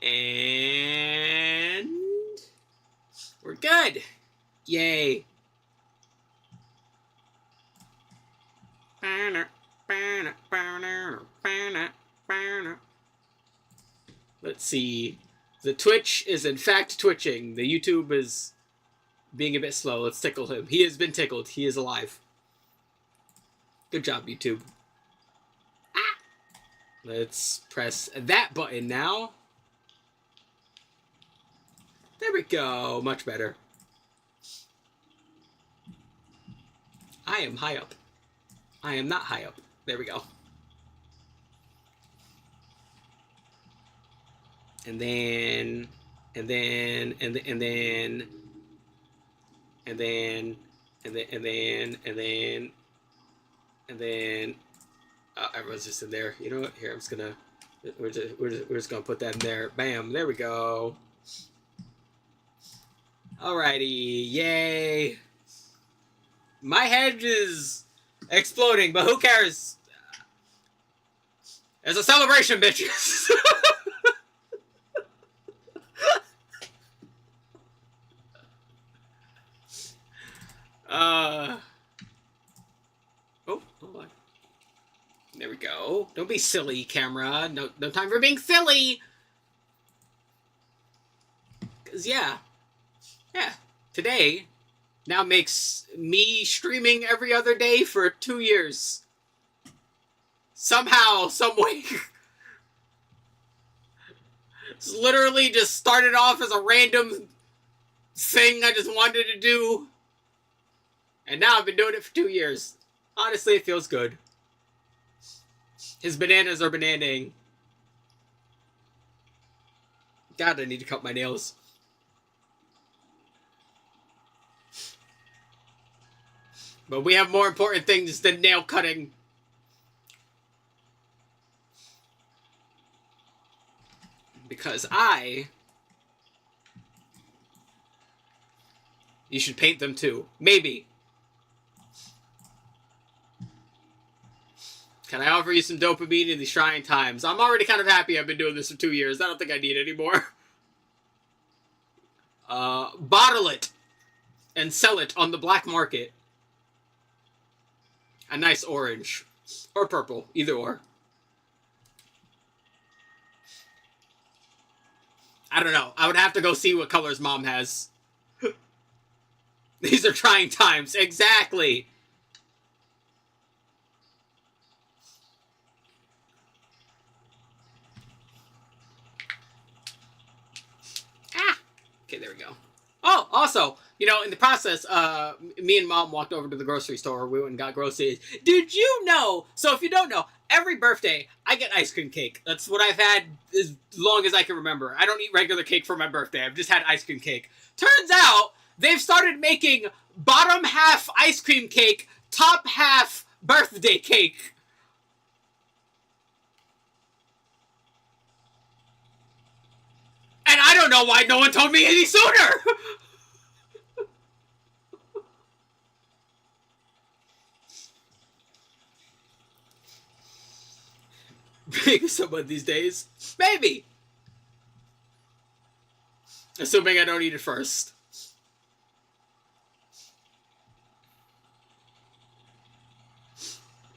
And we're good. Yay. Let's see. The Twitch is in fact twitching. The YouTube is being a bit slow. Let's tickle him. He has been tickled. He is alive. Good job, YouTube. Ah! Let's press that button now. There we go. Much better. I am high up. I am not high up. There we go. And then everyone's just in there. You know what? Here, I'm just gonna we're just gonna put that in there. Bam, there we go. Alrighty, yay. My head is exploding, but who cares? It's a celebration, bitches. Oh, hold on. There we go. Don't be silly, camera. No time for being silly. Cause yeah, today now makes me streaming every other day for 2 years. Somehow, some way. It's literally just started off as a random thing I just wanted to do. And now I've been doing it for 2 years. Honestly, it feels good. His bananas are bananaing. God, I need to cut my nails. But we have more important things than nail cutting. Because you should paint them too. Maybe. Can I offer you some dopamine in these trying times? I'm already kind of happy I've been doing this for 2 years. I don't think I need any more. Bottle it and sell it on the black market. A nice orange. Or purple. Either or. I don't know. I would have to go see what colors Mom has. These are trying times. Exactly. Okay, there we go. Oh, also, you know, in the process, me and Mom walked over to the grocery store. We went and got groceries. Did you know? So if you don't know, every birthday, I get ice cream cake. That's what I've had as long as I can remember. I don't eat regular cake for my birthday. I've just had ice cream cake. Turns out, they've started making bottom half ice cream cake, top half birthday cake. And I don't know why no one told me any sooner! Being someone these days? Maybe! Assuming I don't eat it first.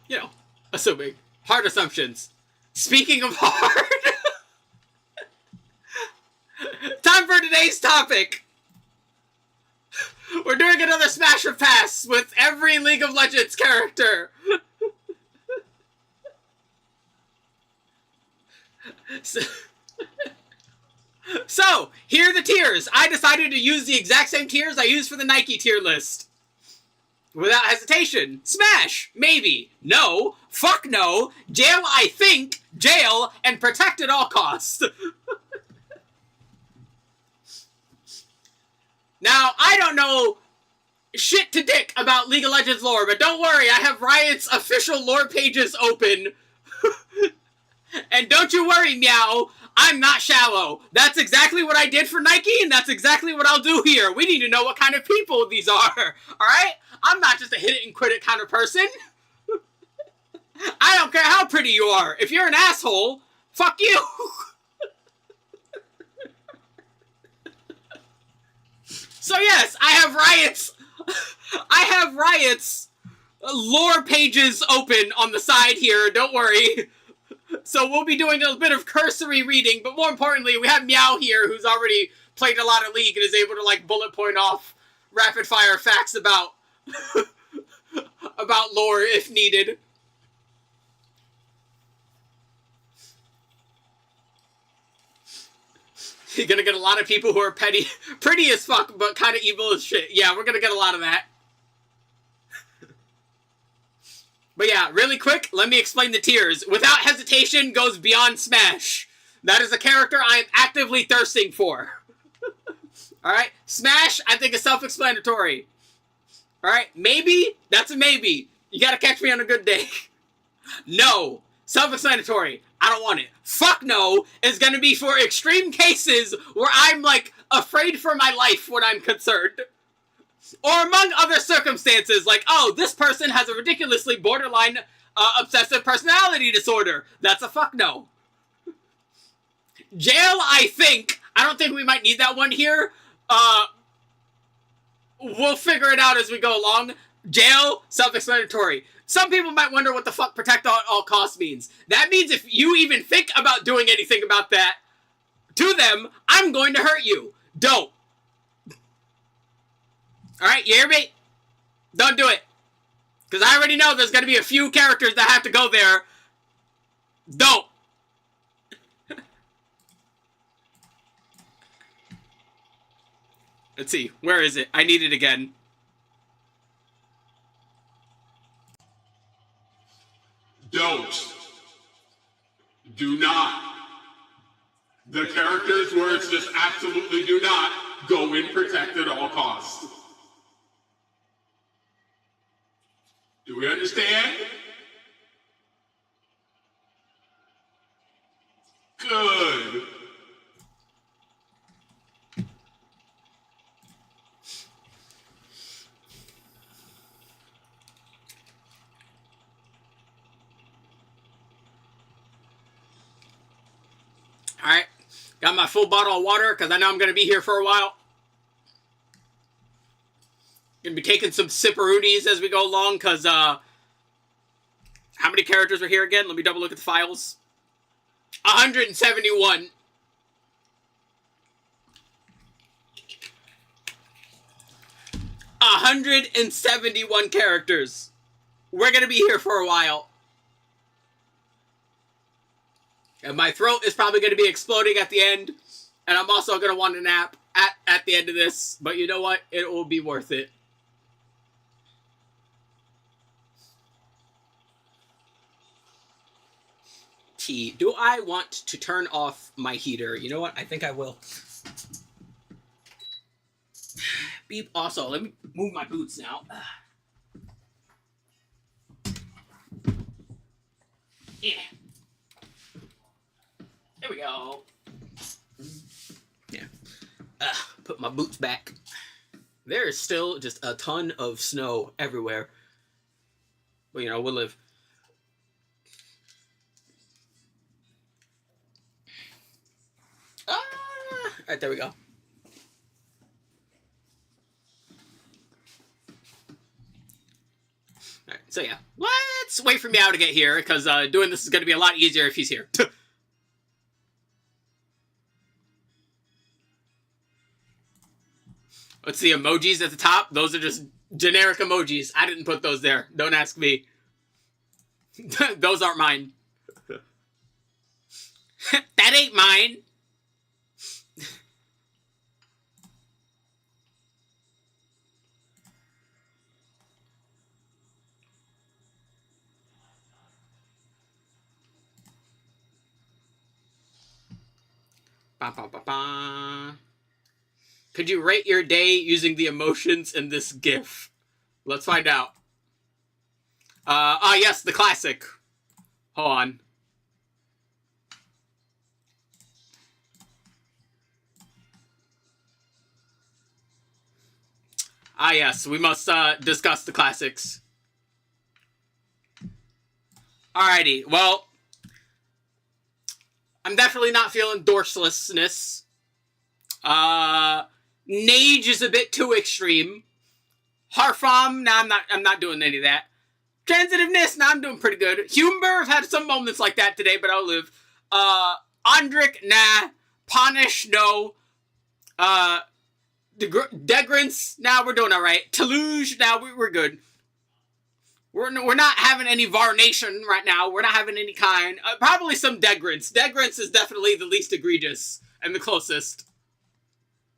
You know, assuming. Hard assumptions. Speaking of hard... Time for today's topic! We're doing another Smash or Pass with every League of Legends character! So, here are the tiers. I decided to use the exact same tiers I used for the Nike tier list. Without hesitation. Smash! Maybe. No. Fuck no. Jail, I think. Jail. And protect at all costs. Now, I don't know shit to dick about League of Legends lore, but don't worry, I have Riot's official lore pages open. And don't you worry, Meow, I'm not shallow. That's exactly what I did for Nike, and that's exactly what I'll do here. We need to know what kind of people these are, alright? I'm not just a hit it and quit it kind of person. I don't care how pretty you are. If you're an asshole, fuck you. So yes, I have Riot's I have Riot's lore pages open on the side here, don't worry. So we'll be doing a bit of cursory reading, but more importantly, we have Meow here, who's already played a lot of League and is able to, like, bullet point off rapid-fire facts about about lore if needed. You're gonna get a lot of people who are pretty as fuck, but kind of evil as shit. Yeah, we're gonna get a lot of that. But yeah, really quick, let me explain the tiers. Without hesitation goes Beyond Smash. That is a character I am actively thirsting for. Alright? Smash, I think is self-explanatory. Alright? Maybe? That's a maybe. You gotta catch me on a good day. No. Self-explanatory. I don't want it. Fuck no is gonna be for extreme cases where I'm, like, afraid for my life when I'm concerned. Or among other circumstances, like, oh, this person has a ridiculously borderline obsessive personality disorder. That's a fuck no. Jail, I don't think we might need that one here. We'll figure it out as we go along. Jail, self-explanatory. Some people might wonder what the fuck protect at all costs means. That means if you even think about doing anything about that to them, I'm going to hurt you. Don't. Alright, you hear me? Don't do it. Because I already know there's going to be a few characters that have to go there. Don't. Let's see. Where is it? I need it again. Don't. Do not. The characters where it's just absolutely do not go in protect at all costs. Do we understand? Good. Alright. Got my full bottle of water because I know I'm going to be here for a while. Gonna be taking some sipperoonies as we go along because, how many characters are here again? Let me double look at the files. 171. $171 characters. We're gonna be here for a while. And my throat is probably gonna be exploding at the end. And I'm also gonna want a nap at the end of this. But you know what? It will be worth it. Do I want to turn off my heater? You know what? I think I will. Beep. Also, let me move my boots now. Yeah. There we go. Yeah. Put my boots back. There is still just a ton of snow everywhere. Well, you know, we'll live. Alright, there we go. Alright, so yeah. Let's wait for Meow to get here, because doing this is going to be a lot easier if he's here. What's the emojis at the top? Those are just generic emojis. I didn't put those there. Don't ask me. Those aren't mine. That ain't mine. Ba, ba, ba, ba. Could you rate your day using the emotions in this GIF? Let's find out. Yes, the classic. Hold on. Yes, we must discuss the classics. Alrighty, well, I'm definitely not feeling dorselessness. Nage is a bit too extreme. Harfam, nah, I'm not doing any of that. Transitiveness, nah, I'm doing pretty good. Humber, I've had some moments like that today, but I'll live. Andric, nah. Punish, no. Degrance, nah, we're doing alright. Toulouse, nah, we're good. We're not having any Varnation right now. We're not having any kind. Probably some Degrance. Degrance is definitely the least egregious and the closest.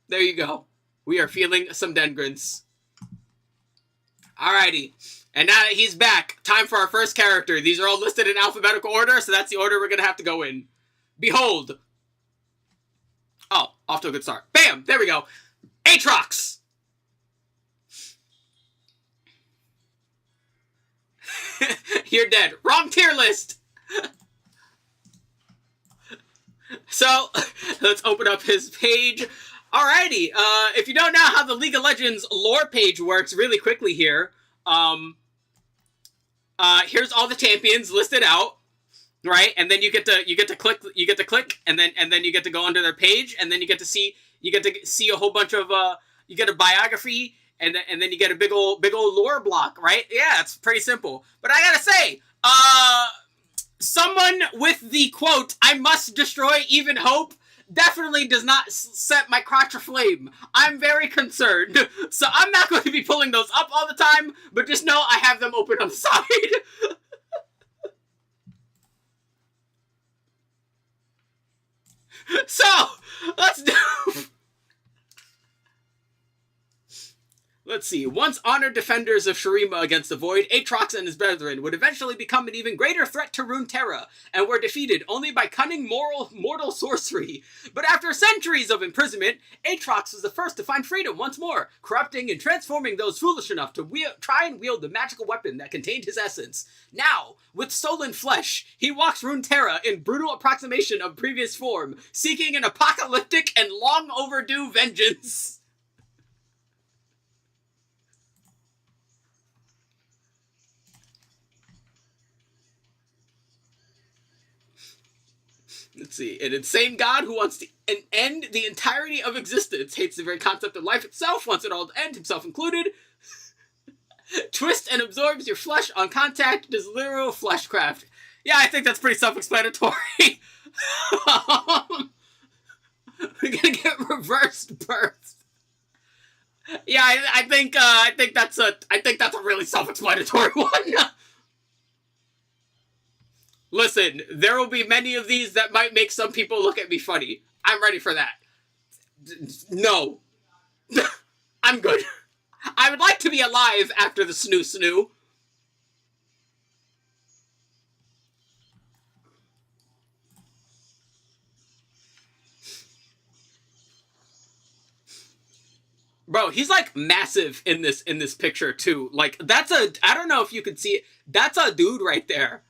There you go. We are feeling some Degrance. Alrighty. And now that he's back, time for our first character. These are all listed in alphabetical order, so that's the order we're going to have to go in. Behold. Oh, off to a good start. Bam! There we go. Aatrox! You're dead. Wrong tier list! So, let's open up his page. Alrighty, if you don't know how the League of Legends lore page works, really quickly here, here's all the champions listed out, right? And then you get to click, and then you get to go onto their page, and then you get to see a whole bunch of, you get a biography, and then you get a big old lore block, right? Yeah, it's pretty simple. But I gotta say, someone with the quote, "I must destroy even hope," definitely does not set my crotch aflame. I'm very concerned. So I'm not going to be pulling those up all the time, but just know I have them open on the side. So, let's do... Let's see. Once honored defenders of Shurima against the Void, Aatrox and his brethren would eventually become an even greater threat to Runeterra, and were defeated only by cunning mortal sorcery. But after centuries of imprisonment, Aatrox was the first to find freedom once more, corrupting and transforming those foolish enough to try and wield the magical weapon that contained his essence. Now, with stolen flesh, he walks Runeterra in brutal approximation of previous form, seeking an apocalyptic and long overdue vengeance. Let's see. An insane god who wants to end the entirety of existence, hates the very concept of life itself, wants it all to end, himself included. Twists and absorbs your flesh on contact, does literal fleshcraft. Yeah, I think that's pretty self-explanatory. We're gonna get reversed birth. Yeah, I think that's a really self-explanatory one. Listen, there will be many of these that might make some people look at me funny. I'm ready for that. No. I'm good. I would like to be alive after the snoo. Bro, he's like massive in this picture too. Like I don't know if you could see it. That's a dude right there.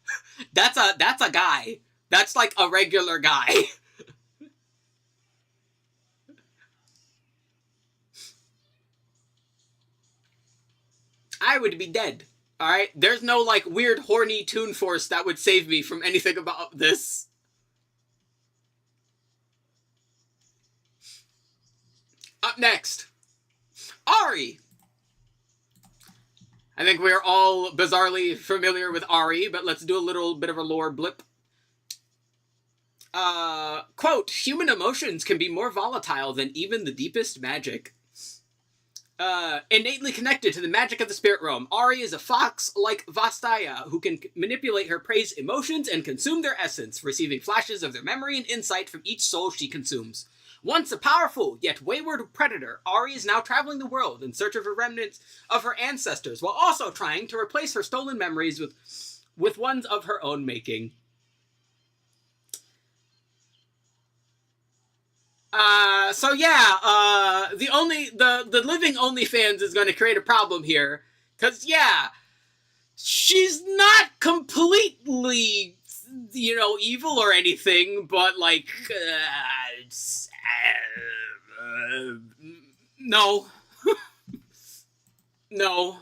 That's a guy. That's like a regular guy. I would be dead. Alright? There's no like weird horny Toon Force that would save me from anything about this. Up next, Ahri. I think we're all bizarrely familiar with Ahri, but let's do a little bit of a lore blip. Quote, human emotions can be more volatile than even the deepest magic. Innately connected to the magic of the spirit realm, Ahri is a fox like Vastaya, who can manipulate her prey's emotions and consume their essence, receiving flashes of their memory and insight from each soul she consumes. Once a powerful, yet wayward predator, Ahri is now traveling the world in search of her remnants of her ancestors, while also trying to replace her stolen memories with ones of her own making. So yeah, the living OnlyFans is going to create a problem here, because yeah, she's not completely, evil or anything, but like, no. No.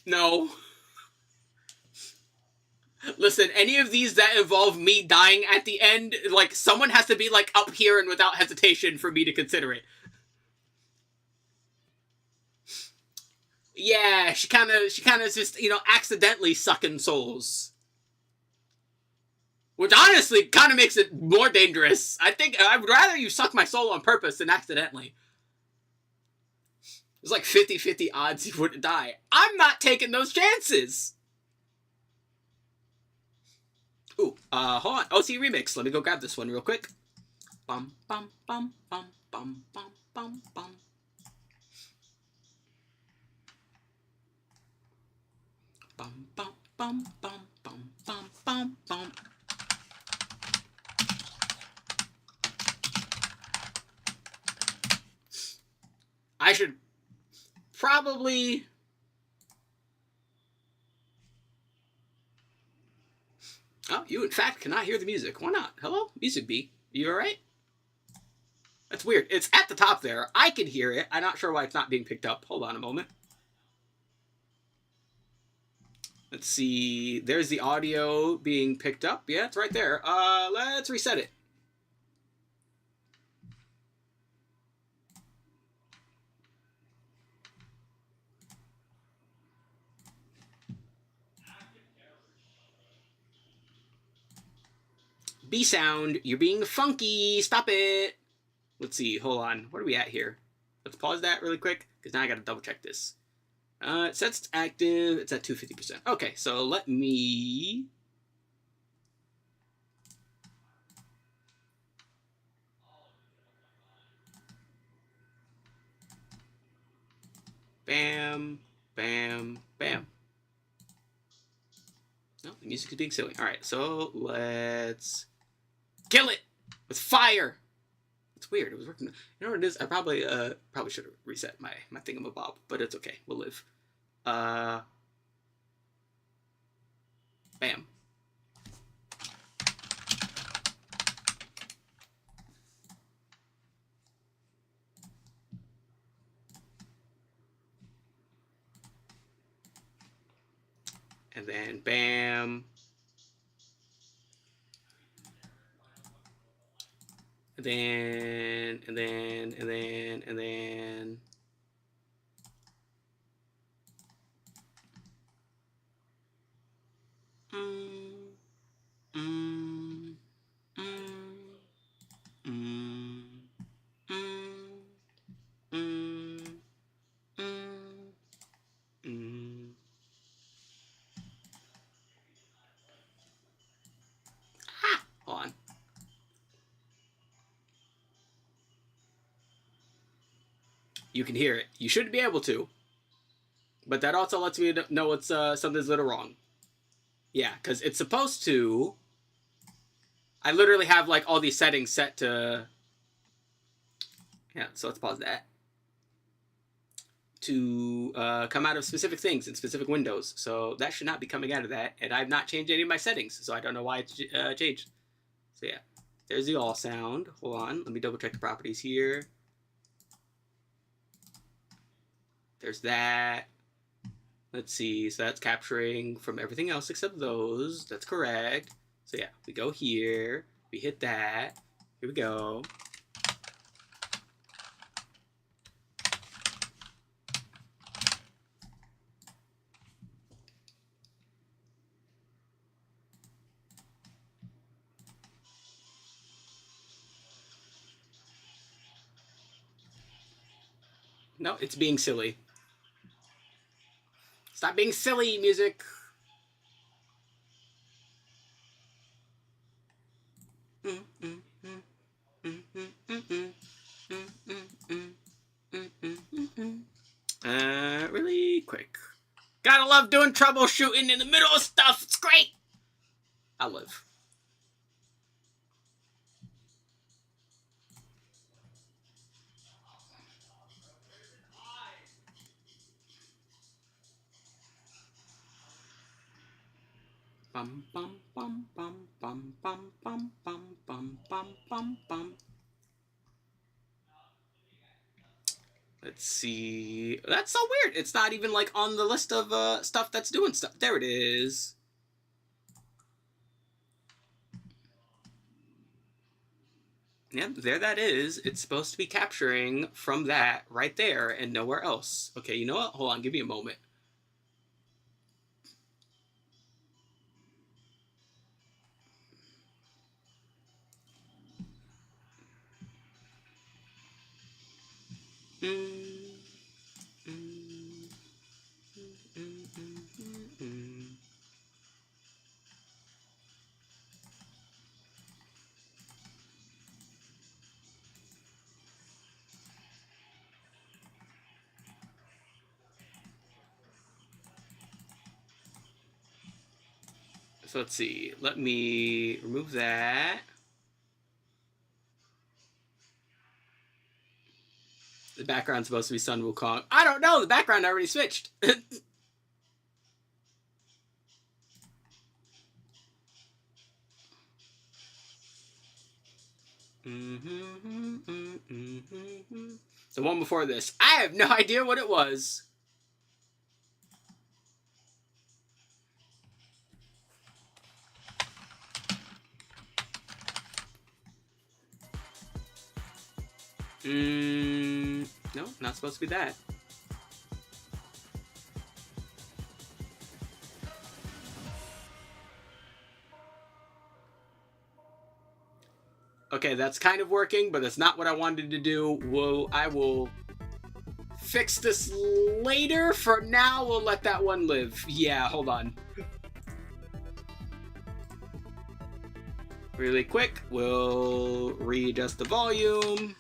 No. Listen, any of these that involve me dying at the end, like, someone has to be, like, up here and without hesitation for me to consider it. Yeah, she kind of just, accidentally sucking souls. Which honestly kind of makes it more dangerous. I think I would rather you suck my soul on purpose than accidentally. There's like 50-50 odds you wouldn't die. I'm not taking those chances. Ooh, hold on. OC Remix. Let me go grab this one real quick. Bum, bum, bum, bum, bum, bum, bum, bum. Bum, bum, bum, bum, bum, bum, bum, bum. I should probably... Oh, you in fact cannot hear the music. Why not? Hello? Music bee. You alright? That's weird. It's at the top there. I can hear it. I'm not sure why it's not being picked up. Hold on a moment. Let's see. There's the audio being picked up. Yeah, it's right there. Let's reset it. B sound, you're being funky. Stop it. Let's see. Hold on. What are we at here? Let's pause that really quick because now I got to double check this. It says it's active. It's at 250%. Okay, so let me... Bam, bam, bam. No, the music is being silly. All right, so let's kill it with fire. It's weird. It was working. You know what it is? I probably should have reset my thingamabob, but it's okay. We'll live. Bam. And then bam. And then, and then, and then, and then. Ha! Hold on. You can hear it. You should be able to. But that also lets me know it's something's a little wrong. Yeah, because it's supposed to... I literally have like all these settings set to... Yeah, so let's pause that. To come out of specific things in specific windows. So that should not be coming out of that. And I've not changed any of my settings, so I don't know why it's changed. So yeah, there's the all sound. Hold on, let me double check the properties here. There's that. Let's see, so that's capturing from everything else except those. That's correct. So yeah, we go here, we hit that. Here we go. No, it's being silly. Stop being silly, music. Really quick. Gotta love doing troubleshooting in the middle of stuff. It's great. I'll live. Bum bum bum bum bum bum bum bum bum bum bum bum. Let's see. That's so weird. It's not even like on the list of stuff that's doing stuff. There it is. Yep, there that is. It's supposed to be capturing from that right there and nowhere else. Okay, you know what? Hold on, give me a moment. So let's see. Let me remove that. The background's supposed to be Sun Wukong. I don't know. The background already switched. The one before this. I have no idea what it was. No, not supposed to be that. Okay, that's kind of working, but that's not what I wanted to do. I will fix this later. For now, we'll let that one live. Yeah, hold on. Really quick, we'll readjust the volume.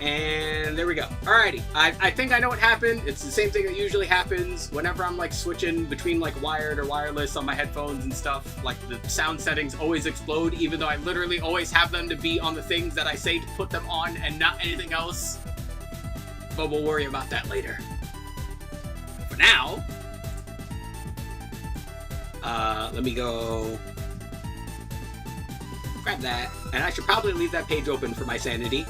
And there we go. Alrighty, I think I know what happened. It's the same thing that usually happens whenever I'm like switching between like wired or wireless on my headphones and stuff. Like the sound settings always explode, even though I literally always have them to be on the things that I say to put them on and not anything else. But we'll worry about that later. For now, let me go grab that, and I should probably leave that page open for my sanity.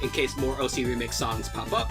In case more OC Remix songs pop up.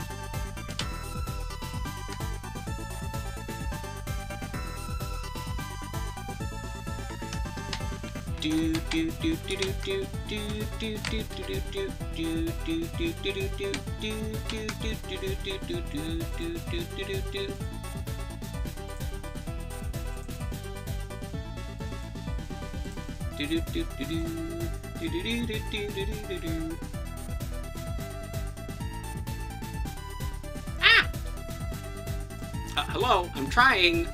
Hello, I'm trying.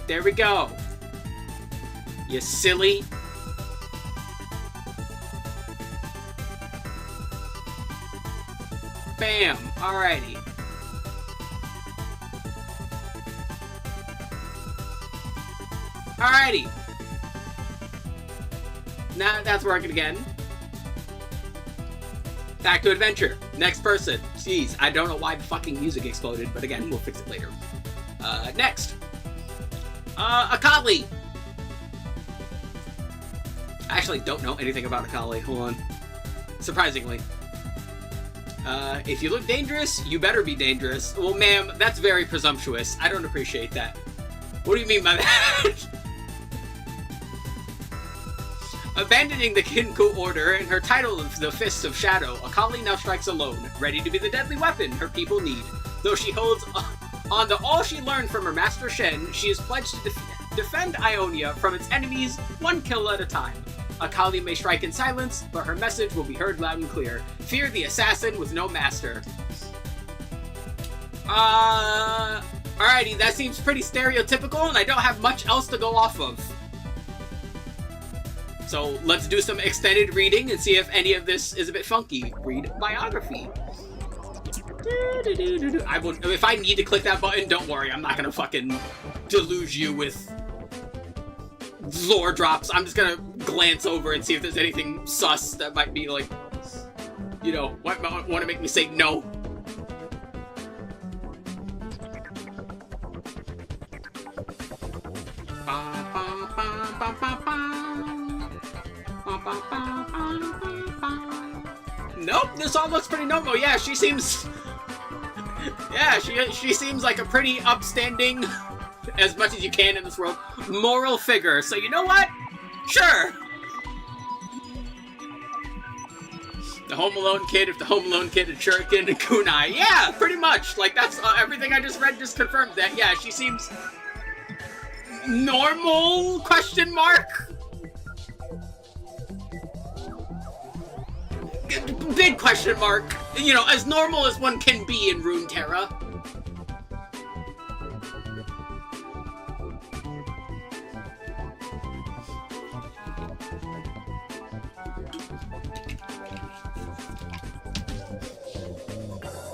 There we go. You silly. Bam. Alrighty. Alrighty. Now that's working again. Back to adventure. Next person. Jeez, I don't know why the fucking music exploded, but again, we'll fix it later. Next. Akali. I actually don't know anything about Akali. Hold on. Surprisingly. If you look dangerous, you better be dangerous. Well, ma'am, that's very presumptuous. I don't appreciate that. What do you mean by that? Abandoning the Kinku Order and her title of the Fists of Shadow, Akali now strikes alone, ready to be the deadly weapon her people need. Though she holds on to all she learned from her master Shen, she is pledged to defend Ionia from its enemies, one kill at a time. Akali may strike in silence, but her message will be heard loud and clear. Fear the assassin with no master. Alrighty, that seems pretty stereotypical, and I don't have much else to go off of. So let's do some extended reading and see if any of this is a bit funky. Read biography. I will, if I need to click that button, don't worry, I'm not gonna fucking deluge you with lore drops. I'm just gonna glance over and see if there's anything sus that might be like, you know, want to make me say no. Nope, this all looks pretty normal. Yeah, she seems... Yeah, she seems like a pretty upstanding as much as you can in this world. Moral figure. So you know what? Sure. The Home Alone kid, if the Home Alone kid had Shuriken and Kunai. Yeah, pretty much. Like, that's everything I just read just confirmed that. Yeah, she seems normal, question mark? Big question mark. You know, as normal as one can be in Runeterra.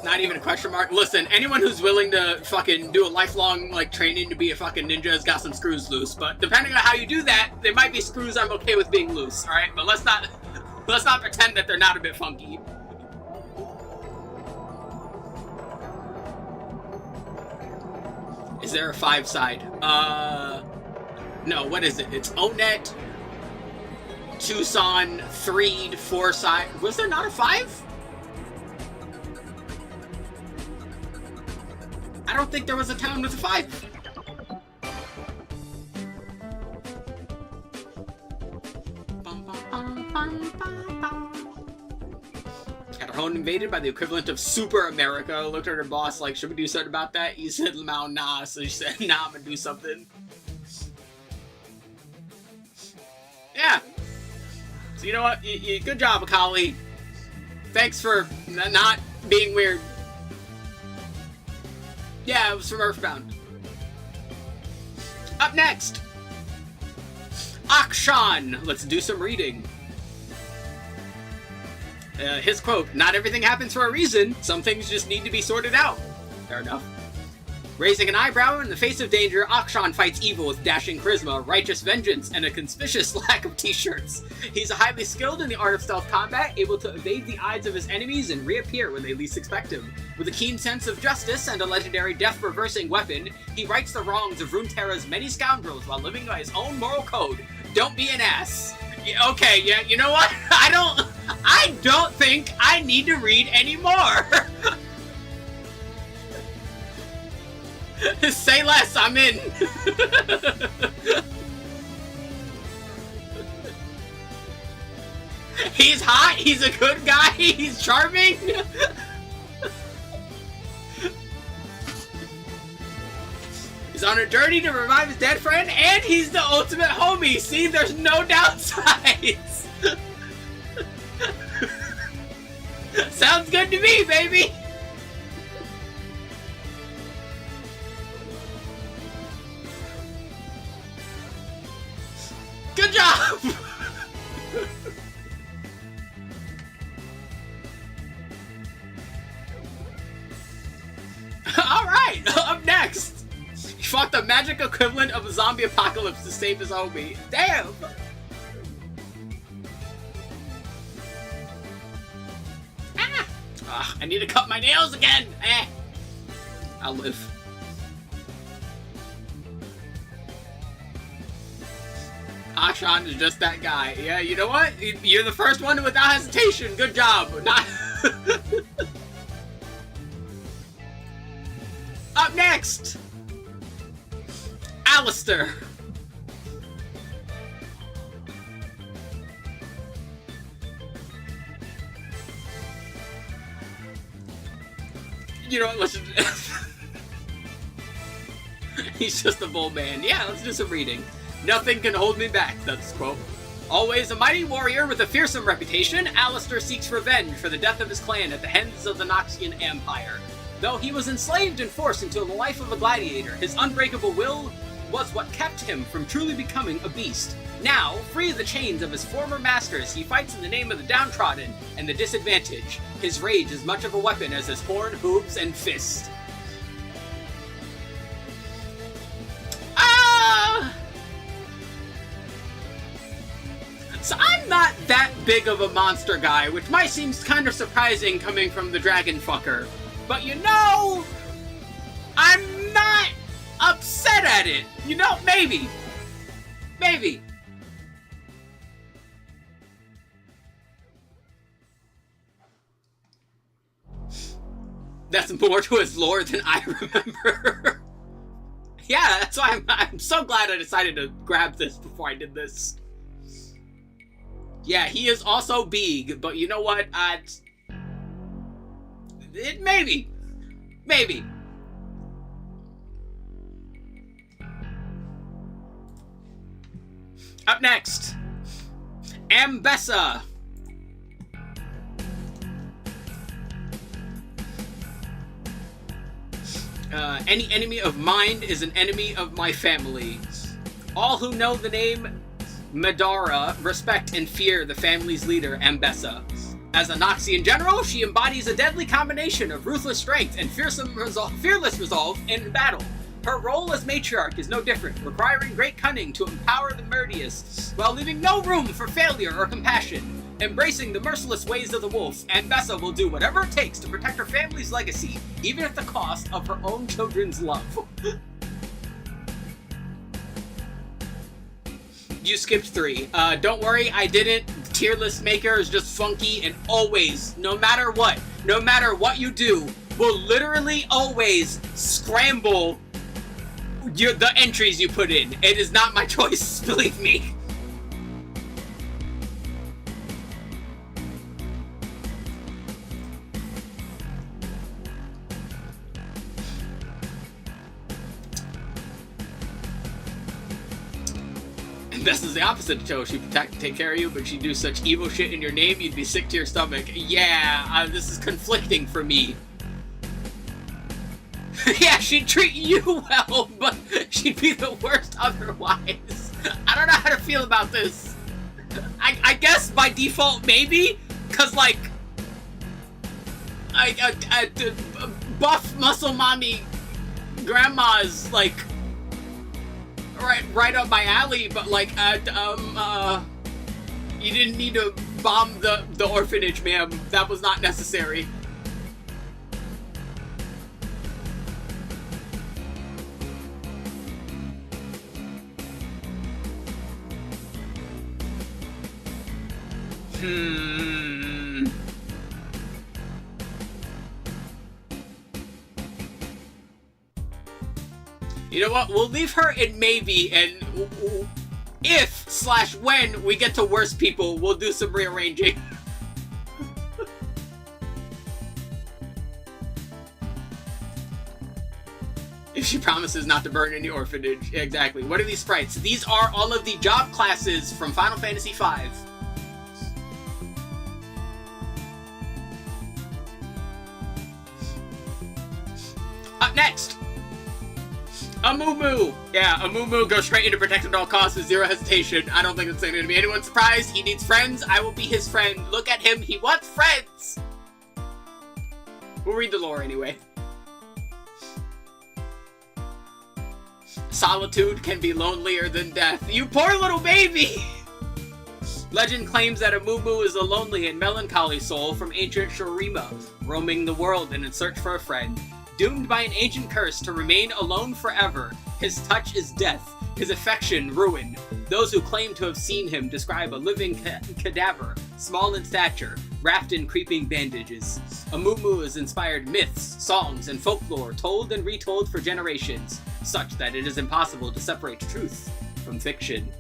Not even a question mark. Listen, anyone who's willing to fucking do a lifelong, like, training to be a fucking ninja has got some screws loose. But depending on how you do that, there might be screws I'm okay with being loose, alright? But let's not pretend that they're not a bit funky. Is there a 5-side? No, what is it? It's Onet, Tucson, Threed, 4-side. Was there not a 5? I don't think there was a town with a 5. Had her home invaded by the equivalent of Super America. Looked at her boss like, should we do something about that? He said, nah. So she said, nah, I'm gonna do something. Yeah. So you know what? Good job, Akali. Thanks for not being weird. Yeah, it was from Earthbound. Up next, Akshan. Let's do some reading. His quote, "Not everything happens for a reason. Some things just need to be sorted out." Fair enough. Raising an eyebrow in the face of danger, Akshan fights evil with dashing charisma, righteous vengeance, and a conspicuous lack of t-shirts. He's highly skilled in the art of stealth combat, able to evade the eyes of his enemies and reappear when they least expect him. With a keen sense of justice and a legendary death-reversing weapon, he rights the wrongs of Runeterra's many scoundrels while living by his own moral code. Don't be an ass. Yeah, okay, yeah, you know what? I don't think I need to read anymore. Say less, I'm in. He's hot, he's a good guy, he's charming. He's on a journey to revive his dead friend, and he's the ultimate homie. See, there's no downsides. Sounds good to me, baby. Good job! Alright, up next! He fought the magic equivalent of a zombie apocalypse to save his homie. Damn! Ah! I need to cut my nails again! I'll live. Akshan is just that guy. Yeah, you know what? You're the first one without hesitation. Good job. Not Up next, Alistair. You know what? Let's He's just a bull man. Yeah, let's do some reading. "Nothing can hold me back," that's the quote. Always a mighty warrior with a fearsome reputation, Alistair seeks revenge for the death of his clan at the hands of the Noxian Empire. Though he was enslaved and forced into the life of a gladiator, his unbreakable will was what kept him from truly becoming a beast. Now, free of the chains of his former masters, he fights in the name of the downtrodden and the disadvantaged. His rage is much of a weapon as his horn, hooves, and fist. So I'm not that big of a monster guy, which might seem kind of surprising coming from the dragon fucker. But you know, I'm not upset at it. You know, maybe. Maybe. That's more to his lore than I remember. Yeah, that's why I'm so glad I decided to grab this before I did this. Yeah, he is also big, but you know what? Maybe. Up next, Ambessa. Any enemy of mine is an enemy of my family. All who know the name Madara respect and fear the family's leader, Ambessa. As a Noxian general, she embodies a deadly combination of ruthless strength and fearless resolve in battle. Her role as matriarch is no different, requiring great cunning to empower the Murdius, while leaving no room for failure or compassion. Embracing the merciless ways of the wolf, Ambessa will do whatever it takes to protect her family's legacy, even at the cost of her own children's love. You skipped 3. Don't worry, I didn't. Tier list maker is just funky and always, no matter what you do, will literally always scramble the entries you put in. It is not my choice, believe me. And this is the opposite of Cho. She'd protect and take care of you, but she'd do such evil shit in your name, you'd be sick to your stomach. Yeah, this is conflicting for me. Yeah, she'd treat you well, but she'd be the worst otherwise. I don't know how to feel about this. I guess by default, maybe, because, like, buff muscle mommy grandma's, like, right up my alley, but, like, you didn't need to bomb the orphanage, ma'am. That was not necessary. You know what? We'll leave her in maybe, and if/when we get to worse people, we'll do some rearranging. If she promises not to burn any orphanage. Exactly. What are these sprites? These are all of the job classes from Final Fantasy V. Up next, Amumu. Yeah, Amumu goes straight into protected at all costs with zero hesitation. I don't think it's going to be anyone surprised. He needs friends. I will be his friend. Look at him. He wants friends. We'll read the lore anyway. Solitude can be lonelier than death. You poor little baby! Legend claims that Amumu is a lonely and melancholy soul from ancient Shurima, roaming the world in search for a friend. Doomed by an ancient curse to remain alone forever, his touch is death, his affection ruin. Those who claim to have seen him describe a living cadaver, small in stature, wrapped in creeping bandages. Amumu has inspired myths, songs, and folklore told and retold for generations, such that it is impossible to separate truth from fiction.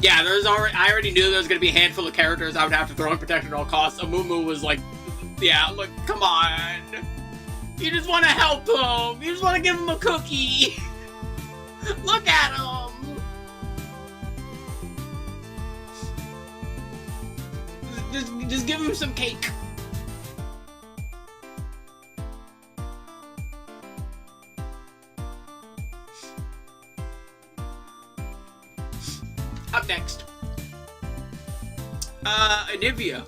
Yeah, I already knew there was going to be a handful of characters I would have to throw in protected at all costs. Amumu was like, yeah, look, come on. You just want to help him. You just want to give him a cookie. Look at him. Just give him some cake. Up next, Anivia.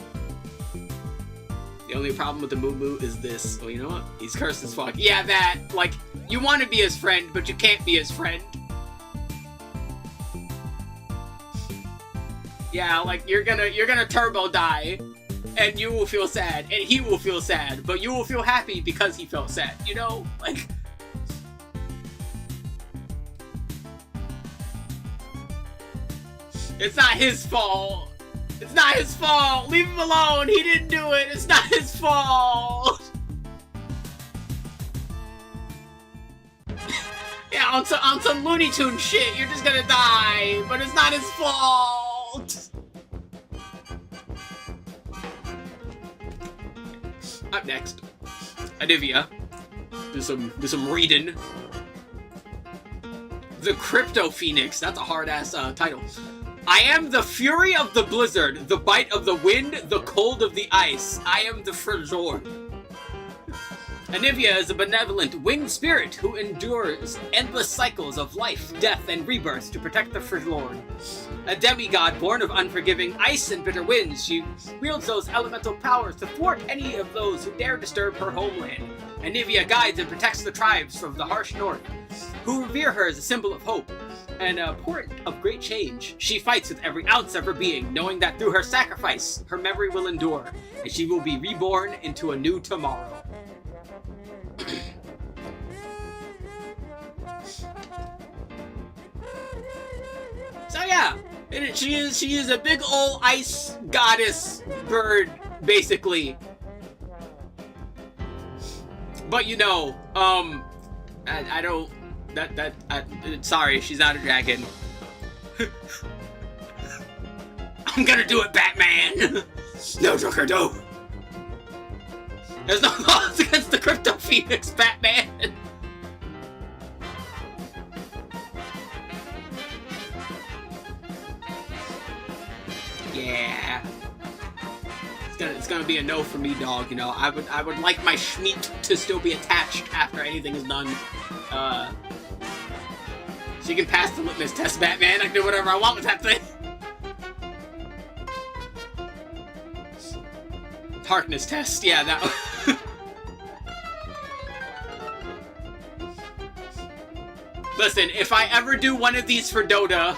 The only problem with the Moo is this. Oh, you know what? He's cursed as fuck. Yeah, that. Like, you want to be his friend, but you can't be his friend. Yeah, like, you're gonna turbo die, and you will feel sad, and he will feel sad, but you will feel happy because he felt sad, you know? Like... It's not his fault. It's not his fault. Leave him alone. He didn't do it. It's not his fault. on some Looney Tune shit, you're just gonna die, but it's not his fault. Up next, Anivia. Do some reading. The Crypto Phoenix. That's a hard-ass title. I am the fury of the blizzard, the bite of the wind, the cold of the ice. I am the Frajor. Anivia is a benevolent winged spirit who endures endless cycles of life, death, and rebirth to protect the Frajor. A demigod born of unforgiving ice and bitter winds, she wields those elemental powers to thwart any of those who dare disturb her homeland. Anivia guides and protects the tribes from the harsh north, who revere her as a symbol of hope and a port of great change. She fights with every ounce of her being, knowing that through her sacrifice, her memory will endure, and she will be reborn into a new tomorrow. So yeah, she is a big ol' ice goddess bird, basically. But you know, I don't. Sorry, she's not a dragon. I'm gonna do it, Batman. No, Joker, no. There's no laws against the Crypto Phoenix, Batman. Yeah. It's gonna be a no for me, dog. You know, I would like my Schmeat to still be attached after anything is done. So you can pass the litmus test, Batman. I can do whatever I want with that thing. Harkness test, yeah, that one. Listen, if I ever do one of these for Dota,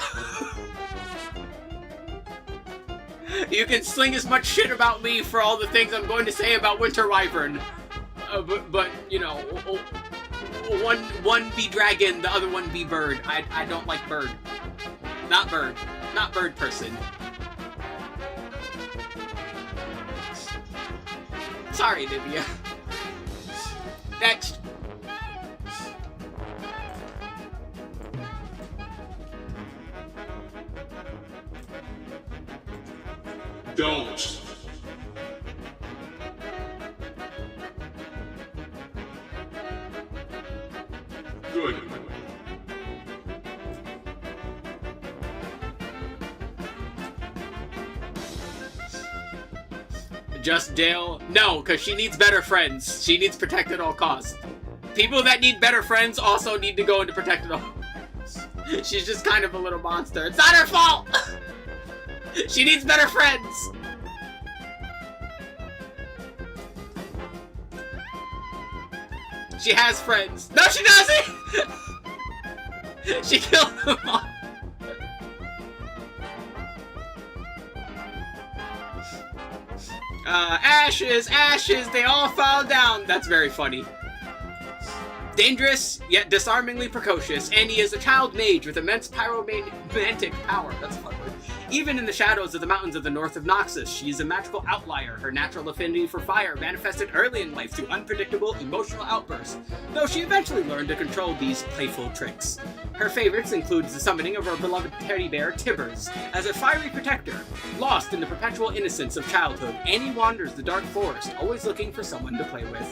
you can sling as much shit about me for all the things I'm going to say about Winter Wyvern. But you know, one be dragon, the other one be bird. I don't like bird. Not bird. Not bird person. Sorry, Nivea. Next. Don't. Good. Just Dale? No, because she needs better friends. She needs protect at all costs. People that need better friends also need to go into protect at all. She's just kind of a little monster. It's not her fault! She needs better friends! She has friends. No, she doesn't! She killed them all. Ashes, ashes, they all fall down. That's very funny. Dangerous, yet disarmingly precocious, Annie is a child mage with immense pyromantic power. That's a fun word. Even in the shadows of the mountains of the north of Noxus, she is a magical outlier. Her natural affinity for fire manifested early in life through unpredictable emotional outbursts, though she eventually learned to control these playful tricks. Her favorites include the summoning of her beloved teddy bear, Tibbers. As a fiery protector, lost in the perpetual innocence of childhood, Annie wanders the dark forest, always looking for someone to play with.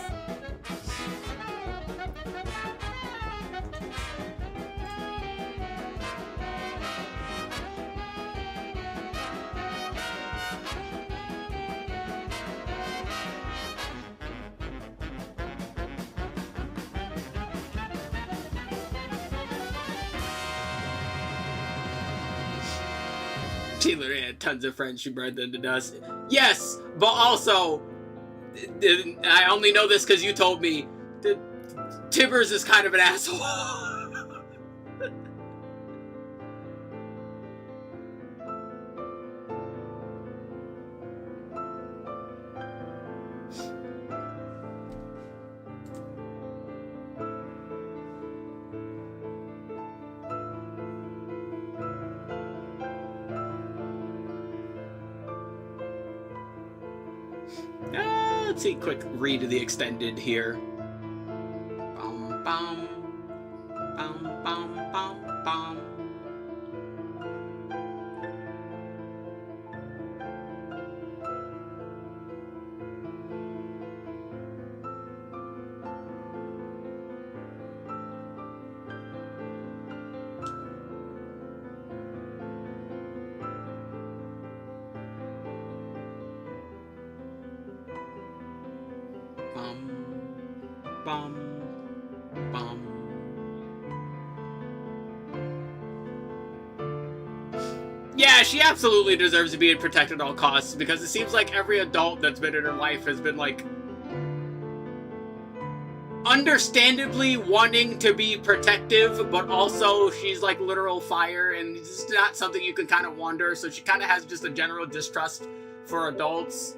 Taylor had tons of friends she burned them to dust. Yes, but also, I only know this because you told me, Tibbers is kind of an asshole. Let's see, quick read of the extended here. Bum, bum. Bum, bum, bum, bum. Bum, bum, bum. Yeah, she absolutely deserves to be protected at all costs, because it seems like every adult that's been in her life has been, like, understandably wanting to be protective, but also she's, like, literal fire, and it's not something you can kind of wonder, so she kind of has just a general distrust for adults,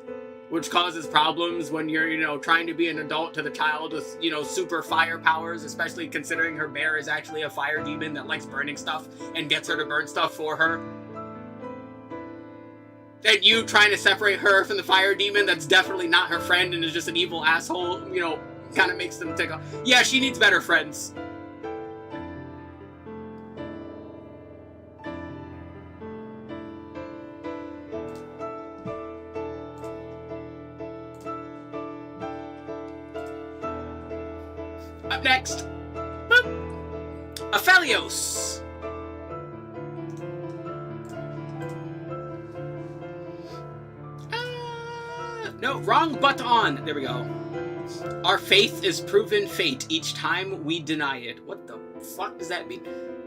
which causes problems when you're, you know, trying to be an adult to the child with, you know, super fire powers, especially considering her bear is actually a fire demon that likes burning stuff and gets her to burn stuff for her. And you trying to separate her from the fire demon that's definitely not her friend and is just an evil asshole, you know, kind of makes them take off. Yeah, she needs better friends. Up next, boop, Aphelios. No, wrong but on. There we go. Our faith is proven fate each time we deny it. What the fuck does that mean?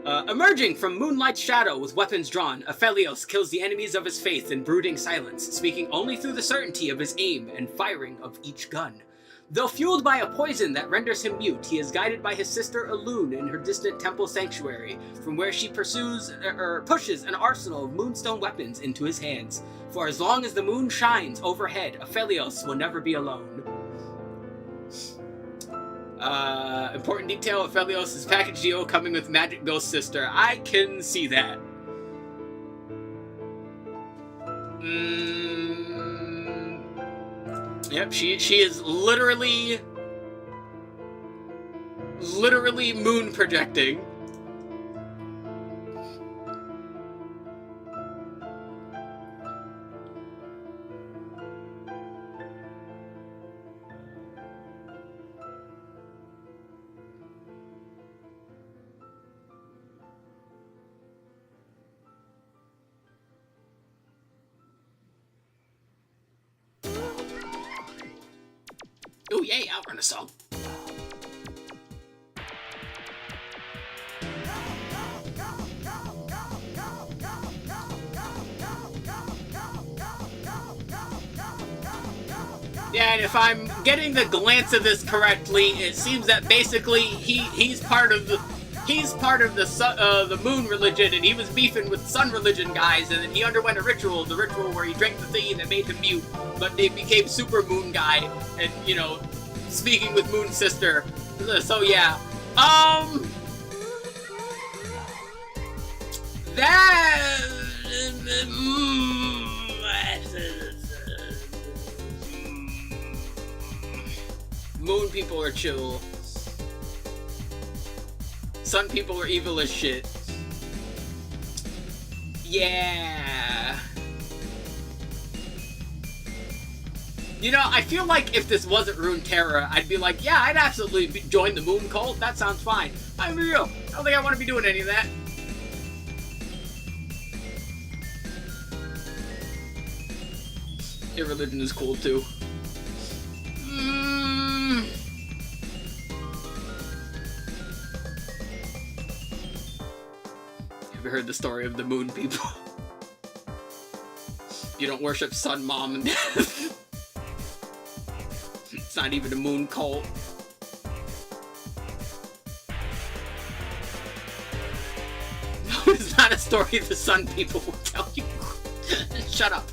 Emerging from moonlight's shadow with weapons drawn, Aphelios kills the enemies of his faith in brooding silence, speaking only through the certainty of his aim and firing of each gun. Though fueled by a poison that renders him mute, he is guided by his sister Elune in her distant temple sanctuary, from where she pushes an arsenal of moonstone weapons into his hands. For as long as the moon shines overhead, Aphelios will never be alone. Important detail, Aphelios' package deal coming with Magic Ghost Sister. I can see that. Yep, she is literally moon projecting. Oh yay, outrun a song. Yeah, and if I'm getting the glance of this correctly, it seems that basically he's part of the moon religion, and he was beefing with sun religion guys, and then he underwent the ritual where he drank the thingy that made him mute, but they became super moon guy, and, you know, speaking with Moon Sister. So yeah, that moon people are chill. Sun people are evil as shit. Yeah. You know, I feel like if this wasn't Runeterra, I'd be like, yeah, I'd absolutely join the moon cult. That sounds fine. I'm real. I don't think I want to be doing any of that. Irreligion is cool too. Have you heard the story of the moon people? You don't worship sun, mom, and dad. It's not even a moon cult. No, it's not a story the sun people will tell you. Shut up.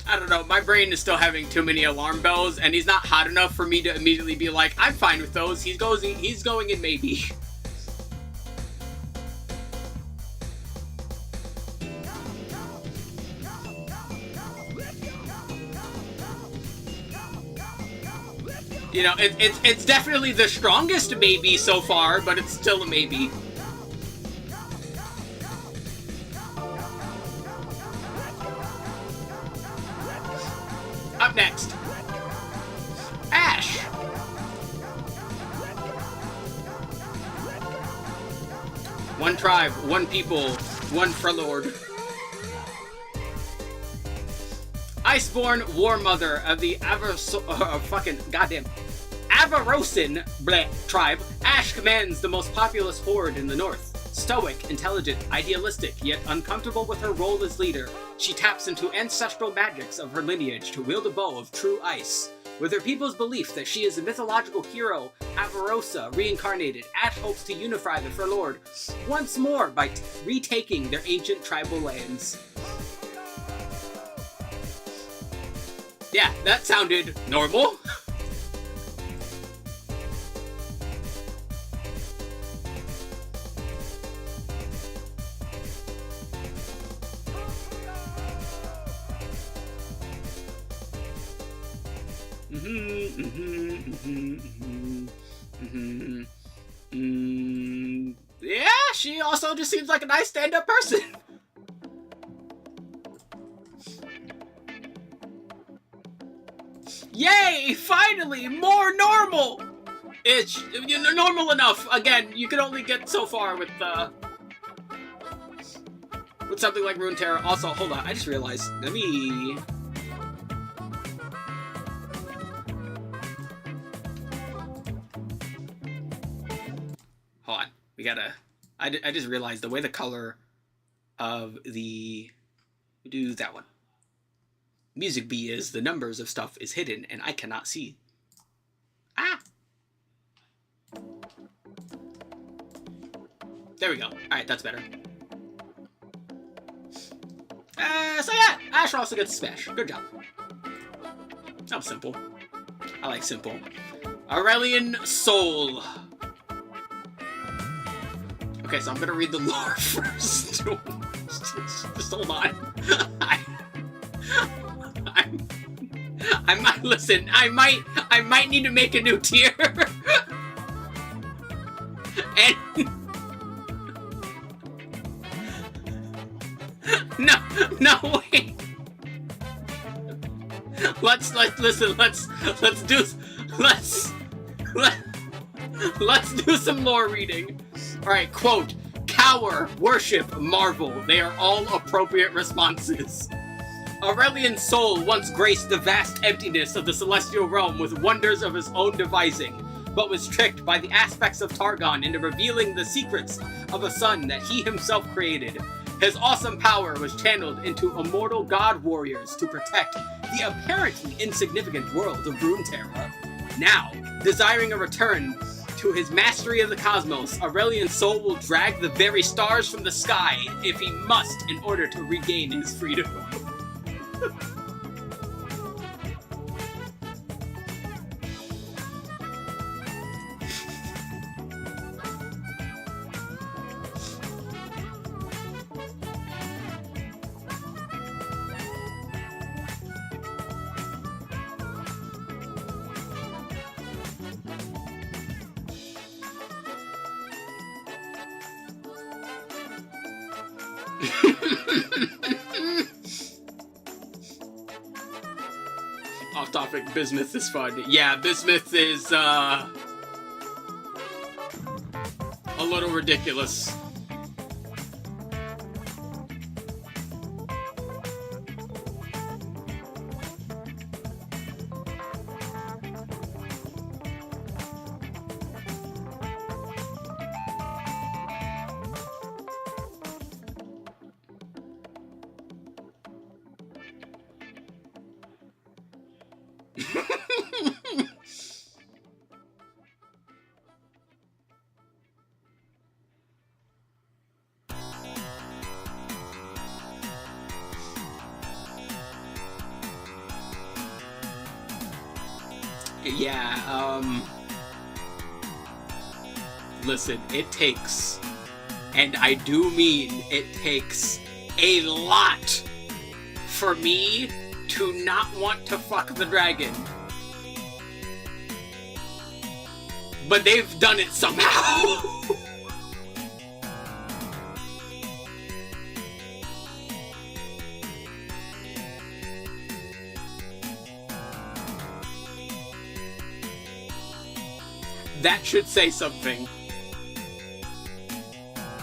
I don't know. My brain is still having too many alarm bells, and he's not hot enough for me to immediately be like, I'm fine with those. He's going in maybe. You know, it's definitely the strongest maybe so far, but it's still a maybe. Up next, Ash. One tribe, one people, one Freljord. Iceborn War Mother of the Avarosan tribe, Ash commands the most populous horde in the north. Stoic, intelligent, idealistic, yet uncomfortable with her role as leader, she taps into ancestral magics of her lineage to wield a bow of true ice. With her people's belief that she is a mythological hero, Avarosa reincarnated, Ash hopes to unify the Freljord once more by retaking their ancient tribal lands. Yeah, that sounded normal. Yeah, she also just seems like a nice stand-up person. Yay! Finally, more normal. It's normal enough. Again, you can only get so far with something like Runeterra. Also, hold on, I just realized. Let me. Hold on. We gotta. I just realized the way the color of the. We do that one. Music B is the numbers of stuff is hidden and I cannot see. Ah! There we go. Alright, that's better. So yeah, Ash also gets a smash. Good job. That was simple. I like simple. Aurelian Soul. Okay, so I'm gonna read the lore first. Just hold on. I might listen. I might need to make a new tier. And no wait. Let's do some lore reading. All right, quote: cower, worship, marvel. They are all appropriate responses. Aurelian Soul once graced the vast emptiness of the celestial realm with wonders of his own devising, but was tricked by the aspects of Targon into revealing the secrets of a sun that he himself created. His awesome power was channeled into immortal god warriors to protect the apparently insignificant world of Runeterra. Now, desiring a return to his mastery of the cosmos, Aurelian Soul will drag the very stars from the sky if he must in order to regain his freedom. Off topic, bismuth is fun. Yeah, bismuth is a little ridiculous. Yeah, listen, it takes, and I do mean it takes, a lot for me to not want to fuck the dragon. But they've done it somehow. That should say something.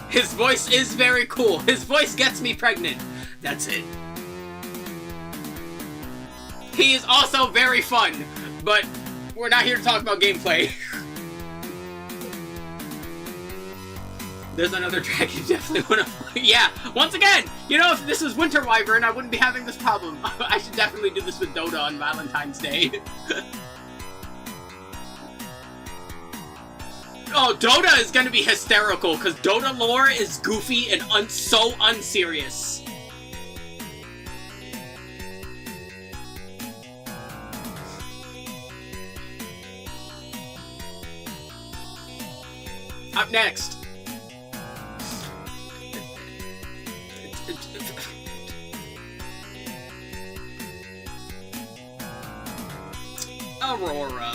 His voice is very cool. His voice gets me pregnant. That's it. He is also very fun, but we're not here to talk about gameplay. There's another dragon, definitely wanna... Yeah, once again, you know, if this was Winter Wyvern, I wouldn't be having this problem. I should definitely do this with Dota on Valentine's Day. Oh, Dota is gonna be hysterical, because Dota lore is goofy and so unserious. Up next. Aurora.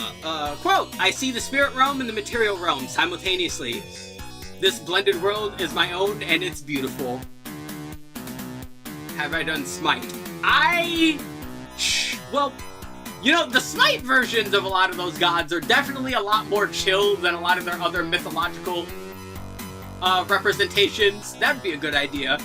Quote, I see the spirit realm and the material realm simultaneously. This blended world is my own and it's beautiful. Have I done Smite? Well, you know, the Smite versions of a lot of those gods are definitely a lot more chill than a lot of their other mythological representations. That'd be a good idea.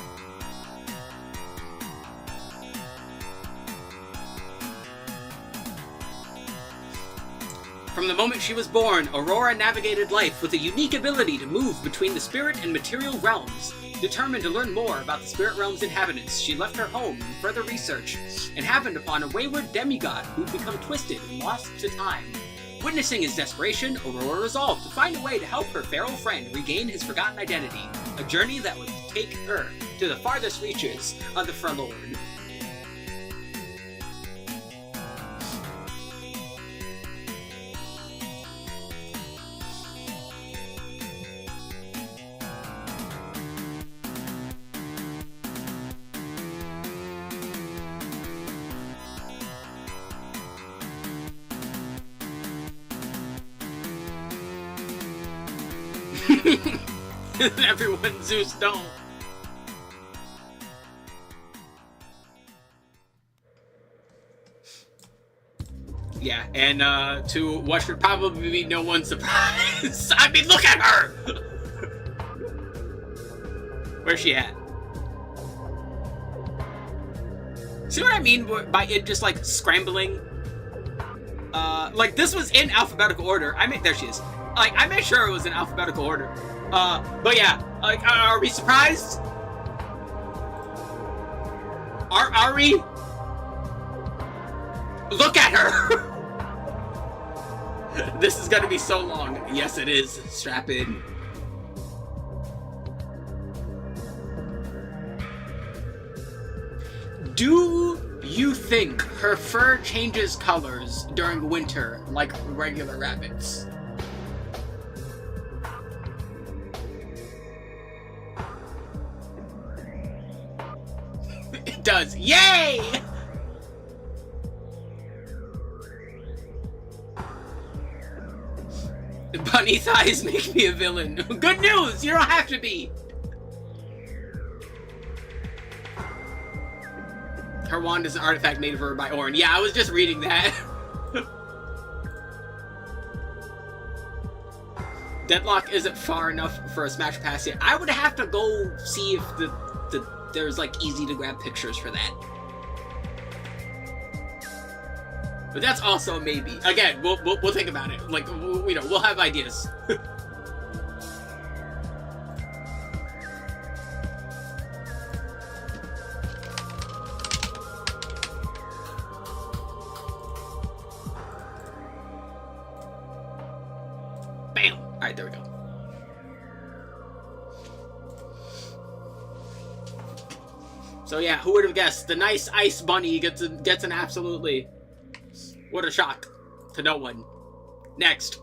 From the moment she was born, Aurora navigated life with a unique ability to move between the spirit and material realms. Determined to learn more about the spirit realm's inhabitants, she left her home in further research, and happened upon a wayward demigod who'd become twisted and lost to time. Witnessing his desperation, Aurora resolved to find a way to help her feral friend regain his forgotten identity, a journey that would take her to the farthest reaches of the Forlorn. Everyone Zeus don't. Yeah, and to what should probably be no one's surprise. I mean, look at her! Where's she at? See what I mean by it just like scrambling? Like this was in alphabetical order. There she is. Like, I made sure it was in alphabetical order. But yeah, like, are we surprised? Are we? Look at her! This is gonna be so long. Yes, it is. Strap in. Do you think her fur changes colors during winter like regular rabbits? It does. Yay! Bunny thighs make me a villain. Good news! You don't have to be! Her wand is an artifact made of her by Orin. Yeah, I was just reading that. Deadlock isn't far enough for a smash pass yet. I would have to go see if there's like easy to grab pictures for that. But that's also a maybe. Again, we'll think about it. Like, you know, we'll have ideas. Bam! Alright, there we go. So yeah, who would have guessed? The nice ice bunny gets an absolutely... What a shock to no one. Next.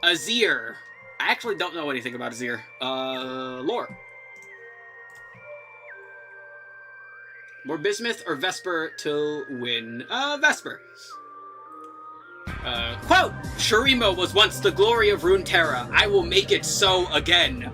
Azir. I actually don't know anything about Azir. Lore. More bismuth or Vesper to win? Vesper. Quote, Shurima was once the glory of Runeterra. I will make it so again.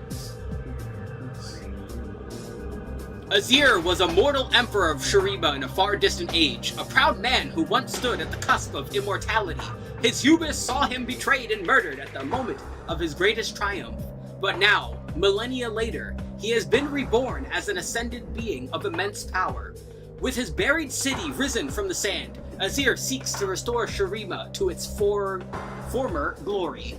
Azir was a mortal emperor of Shurima in a far distant age, a proud man who once stood at the cusp of immortality. His hubris saw him betrayed and murdered at the moment of his greatest triumph. But now, millennia later, he has been reborn as an ascended being of immense power. With his buried city risen from the sand, Azir seeks to restore Shurima to its former glory.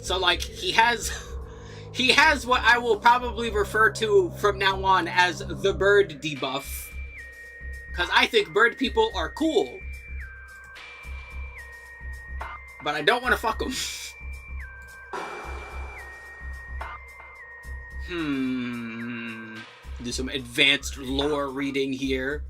So, like, he has what I will probably refer to from now on as the bird debuff. Because I think bird people are cool. But I don't want to fuck them. Do some advanced lore reading here.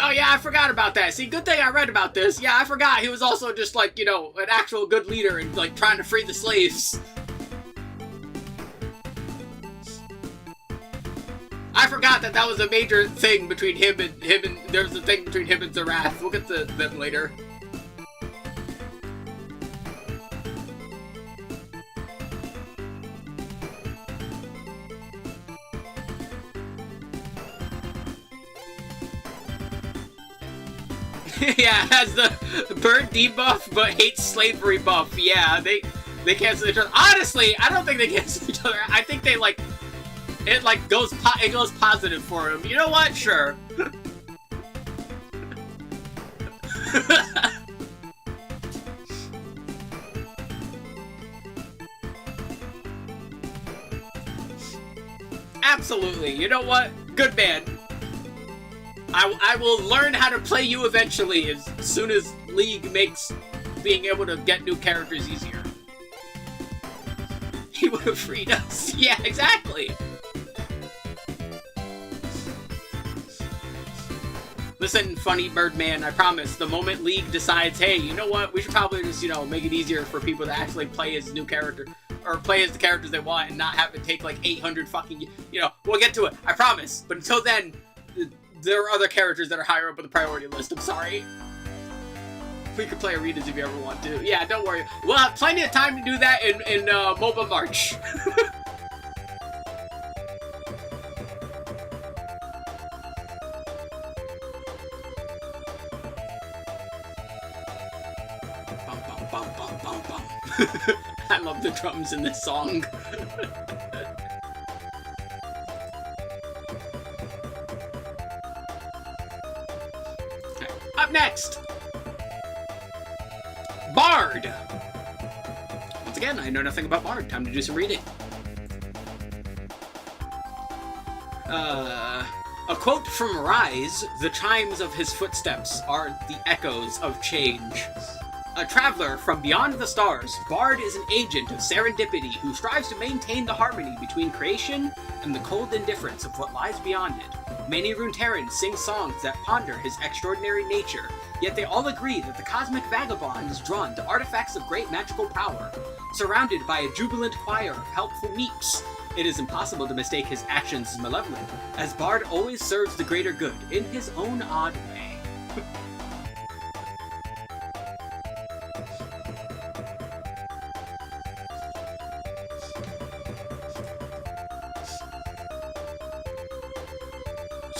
Oh yeah, I forgot about that. See, good thing I read about this. Yeah, I forgot he was also just like, you know, an actual good leader and like trying to free the slaves. I forgot that was a major thing between him and there was a thing between him and Zerath. We'll get to them later. Yeah, has the bird debuff but hates slavery buff. Yeah, they cancel each other. Honestly, I don't think they cancel each other. I think they like it like goes positive for him. You know what? Sure. Absolutely. You know what? Good man. I will learn how to play you eventually as soon as League makes being able to get new characters easier. He would have freed us. Yeah, exactly. Listen, funny Birdman, I promise, the moment League decides, hey, you know what, we should probably just, you know, make it easier for people to actually play as new character, or play as the characters they want and not have it take like 800 fucking, you know, we'll get to it, I promise. But until then, there are other characters that are higher up on the priority list. I'm sorry. We could play arenas if you ever want to. Yeah, don't worry. We'll have plenty of time to do that in MOBA March. Bum, bum, bum, bum, bum, bum. I love the drums in this song. Up next, Bard. Once again, I know nothing about Bard. Time to do some reading. A quote from Rise: "The chimes of his footsteps are the echoes of change." A traveler from beyond the stars, Bard is an agent of serendipity who strives to maintain the harmony between creation and the cold indifference of what lies beyond it. Many Runeterrans sing songs that ponder his extraordinary nature, yet they all agree that the cosmic vagabond is drawn to artifacts of great magical power. Surrounded by a jubilant choir of helpful meeps, it is impossible to mistake his actions as malevolent, as Bard always serves the greater good in his own odd way.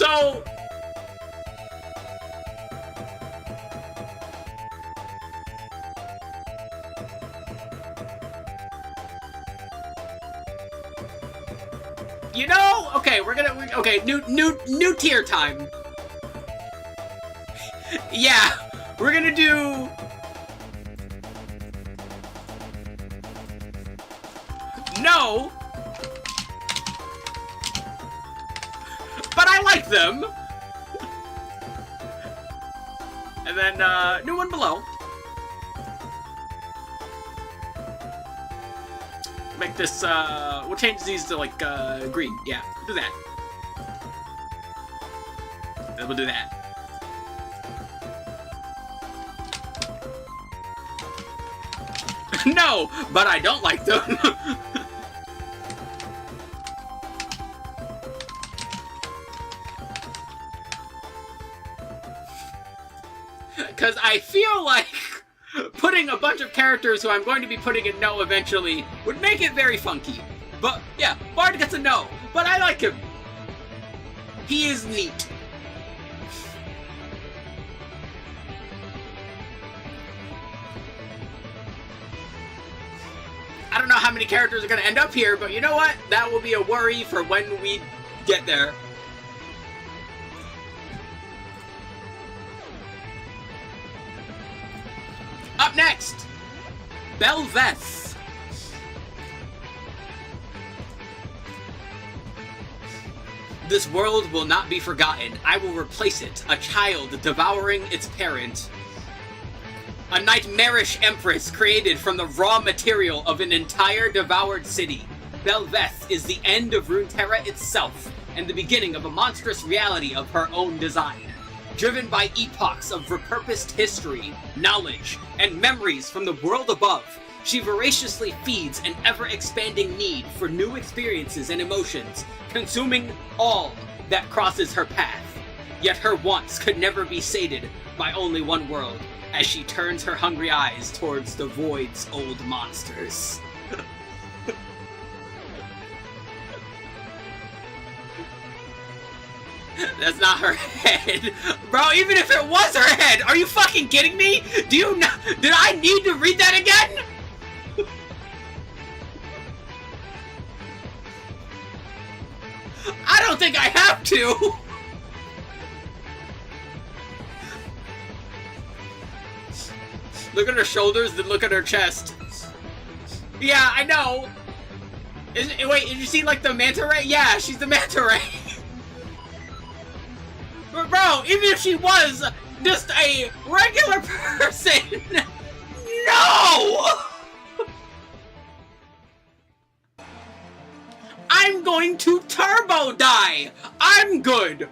So... You know, okay, okay, new tier time. Yeah, we're gonna do... No! But I like them! And then, new one below. Make this, we'll change these to, like, green. Yeah, we'll do that. Then we'll do that. No, but I don't like them. Because I feel like putting a bunch of characters who I'm going to be putting in no eventually would make it very funky. But yeah, Bard gets a no, but I like him. He is neat. I don't know how many characters are going to end up here, but you know what? That will be a worry for when we get there. Up next, Belveth. This world will not be forgotten. I will replace it. A child devouring its parent. A nightmarish empress created from the raw material of an entire devoured city. Belveth is the end of Runeterra itself, and the beginning of a monstrous reality of her own design. Driven by epochs of repurposed history, knowledge, and memories from the world above, she voraciously feeds an ever-expanding need for new experiences and emotions, consuming all that crosses her path. Yet her wants could never be sated by only one world, as she turns her hungry eyes towards the void's old monsters. That's not her head. Bro, even if it was her head, are you fucking kidding me? Do you know? Did I need to read that again? I don't think I have to. Look at her shoulders, then look at her chest. Yeah, I know. Wait, did you see like the manta ray? Yeah, she's the manta ray. But bro, even if she was just a regular person, no! I'm going to turbo die! I'm good!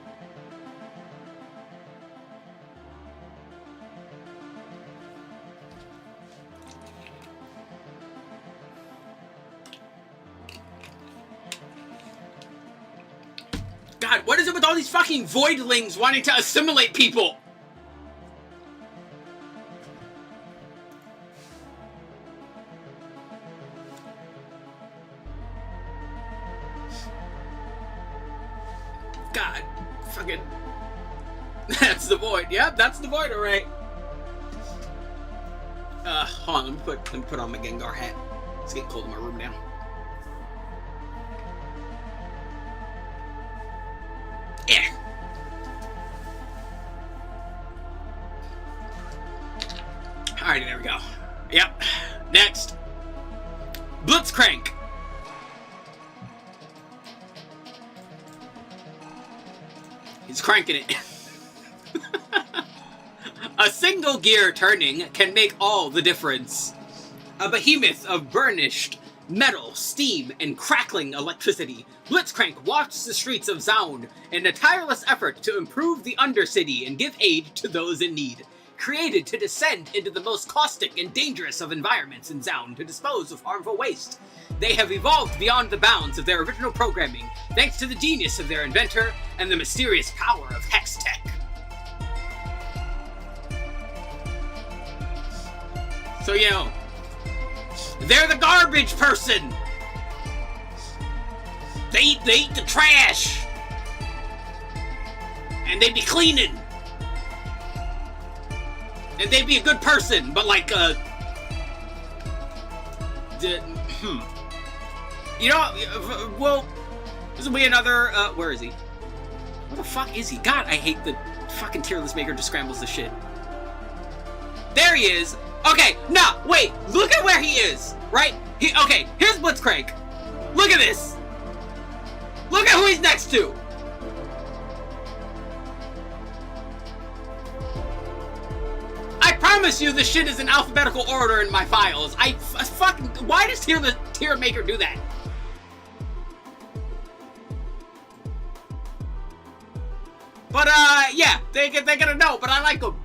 God, what is it with all these fucking voidlings wanting to assimilate people? God, fucking... That's the void. Yep, that's the void, alright. Hold on, let me put on my Gengar hat. It's getting cold in my room now. Yeah. Alrighty, there we go. Yep. Next. Blitzcrank. He's cranking it. A single gear turning can make all the difference. A behemoth of burnished metal, steam, and crackling electricity, Blitzcrank walks the streets of Zaun in a tireless effort to improve the Undercity and give aid to those in need. Created to descend into the most caustic and dangerous of environments in Zaun to dispose of harmful waste, they have evolved beyond the bounds of their original programming, thanks to the genius of their inventor and the mysterious power of Hex Tech. So, you know, they're the garbage person! They eat the trash! And they'd be cleaning. And they'd be a good person, but like, you know, well, this will be another, where is he? Where the fuck is he? God, I hate the fucking tier list maker just scrambles the shit. There he is. Okay, nah, wait, look at where he is, right? Okay, here's Blitzcrank. Look at this. Look at who he's next to. I promise you this shit is in alphabetical order in my files. I fucking, why does tier maker do that? But, yeah, they're gonna know, but I like them.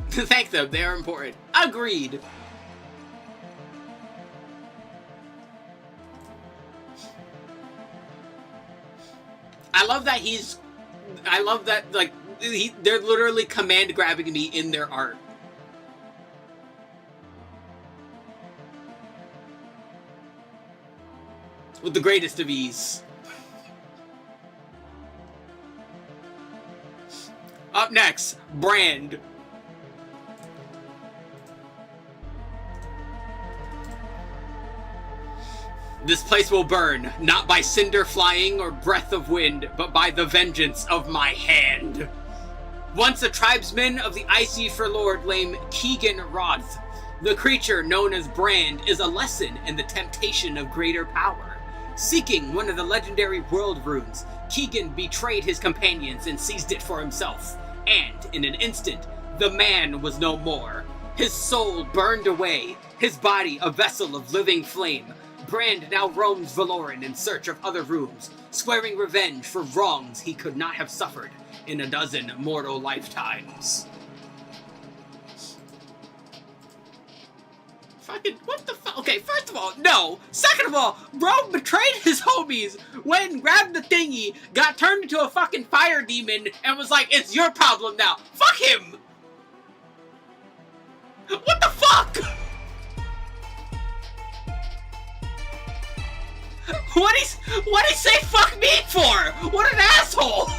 Thank them, they are important. Agreed. I love that, like, they're literally command grabbing me in their art. With the greatest of ease. Up next, Brand. This place will burn, not by cinder flying or breath of wind, but by the vengeance of my hand. Once a tribesman of the icy Lord named Keegan Roth, the creature known as Brand is a lesson in the temptation of greater power. Seeking one of the legendary world runes, Keegan betrayed his companions and seized it for himself. And, in an instant, the man was no more. His soul burned away, his body a vessel of living flame. Brand now roams Valoran in search of other runes, swearing revenge for wrongs he could not have suffered in a dozen mortal lifetimes. Fucking, what the fuck? Okay, first of all, no. Second of all, bro betrayed his homies, went and grabbed the thingy, got turned into a fucking fire demon, and was like, it's your problem now. Fuck him! What the fuck? What'd he say fuck me for? What an asshole!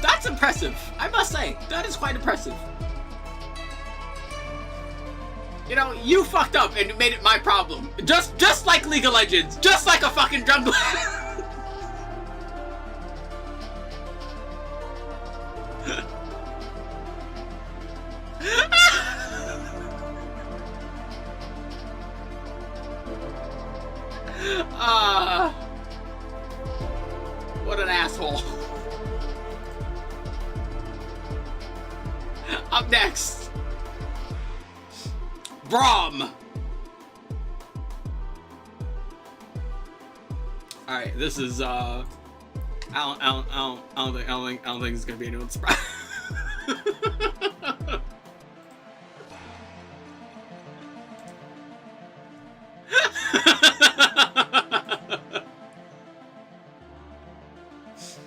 That's impressive. I must say, that is quite impressive. You know, you fucked up and made it my problem. Just like League of Legends. Just like a fucking jungler. What an asshole. Up next, Braum. All right, this is I don't think it's gonna be anyone's surprise.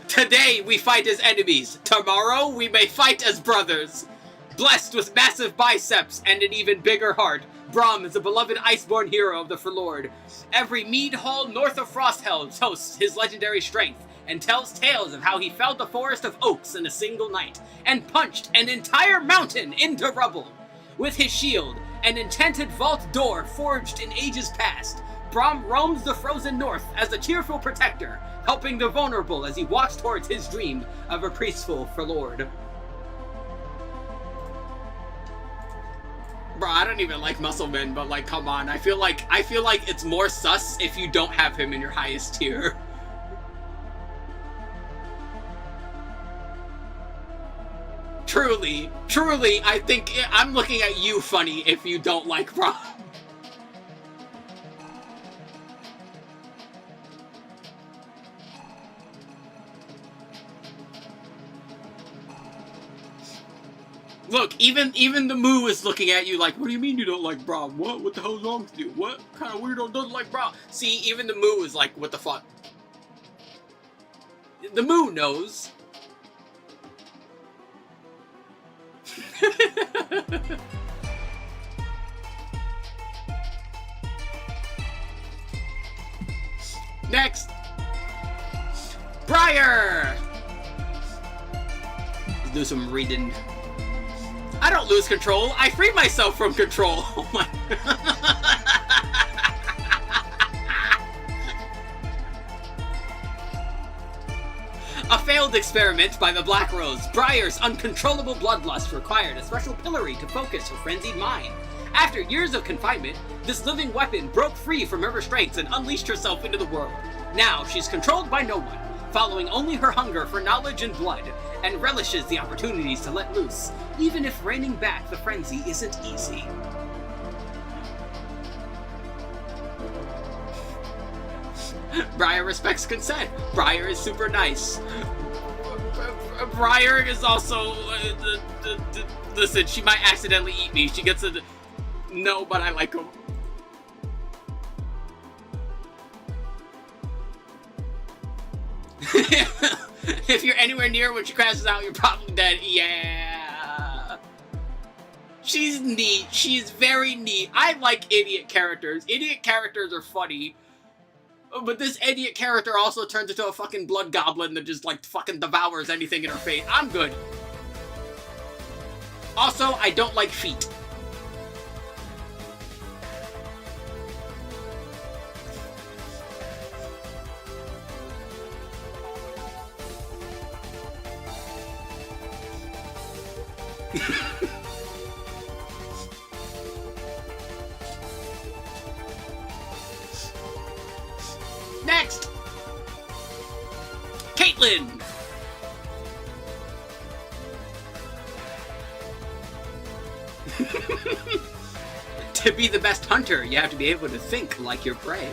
Today we fight as enemies. Tomorrow we may fight as brothers. Blessed with massive biceps and an even bigger heart, Braum is a beloved iceborne hero of the Lord. Every mead hall north of Frosthelm hosts his legendary strength and tells tales of how he felled the forest of oaks in a single night and punched an entire mountain into rubble. With his shield, an enchanted vault door forged in ages past, Braum roams the frozen north as a cheerful protector, helping the vulnerable as he walks towards his dream of a peaceful Lord. Bro, I don't even like Muscleman, but like, come on. I feel like it's more sus if you don't have him in your highest tier. Truly, I think I'm looking at you funny if you don't like Braum. Look, even the Moo is looking at you like, what do you mean you don't like Braum? What the hell's wrong with you? What kind of weirdo doesn't like Braum? See, even the Moo is like, what the fuck? The Moo knows. Next! Briar! Let's do some reading. I don't lose control. I free myself from control. Oh my. A failed experiment by the Black Rose. Briar's uncontrollable bloodlust required a special pillory to focus her frenzied mind. After years of confinement, this living weapon broke free from her restraints and unleashed herself into the world. Now she's controlled by no one, following only her hunger for knowledge and blood, and relishes the opportunities to let loose, even if reining back the frenzy isn't easy. Briar respects consent. Briar is super nice. Briar is also... listen, she might accidentally eat me. She gets a... No, but I like him. If you're anywhere near when she crashes out, you're probably dead. Yeah. She's neat. She's very neat. I like idiot characters. Idiot characters are funny. But this idiot character also turns into a fucking blood goblin that just, like, fucking devours anything in her face. I'm good. Also, I don't like feet. Next! Caitlin! To be the best hunter, you have to be able to think like your prey.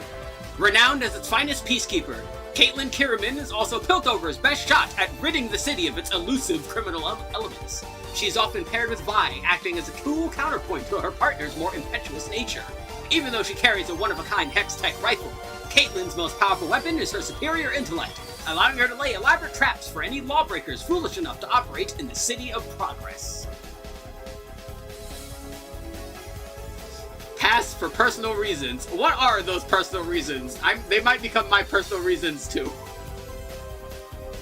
Renowned as its finest peacekeeper, Caitlin Kiriman is also Piltover's best shot at ridding the city of its elusive criminal elements. She's often paired with Vi, acting as a cool counterpoint to her partner's more impetuous nature. Even though she carries a one-of-a-kind Hex-Tech rifle, Caitlin's most powerful weapon is her superior intellect, allowing her to lay elaborate traps for any lawbreakers foolish enough to operate in the City of Progress. Pass for personal reasons. What are those personal reasons? They might become my personal reasons too.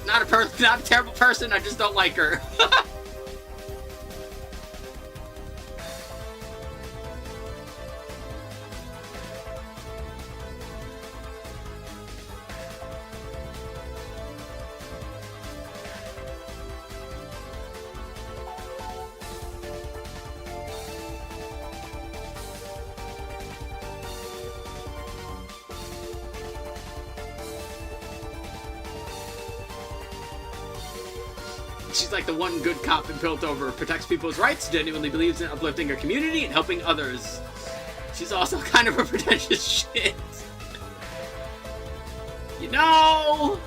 Not a terrible person, I just don't like her. She's like the one good cop in Piltover, protects people's rights, genuinely believes in uplifting her community and helping others. She's also kind of a pretentious shit. You know?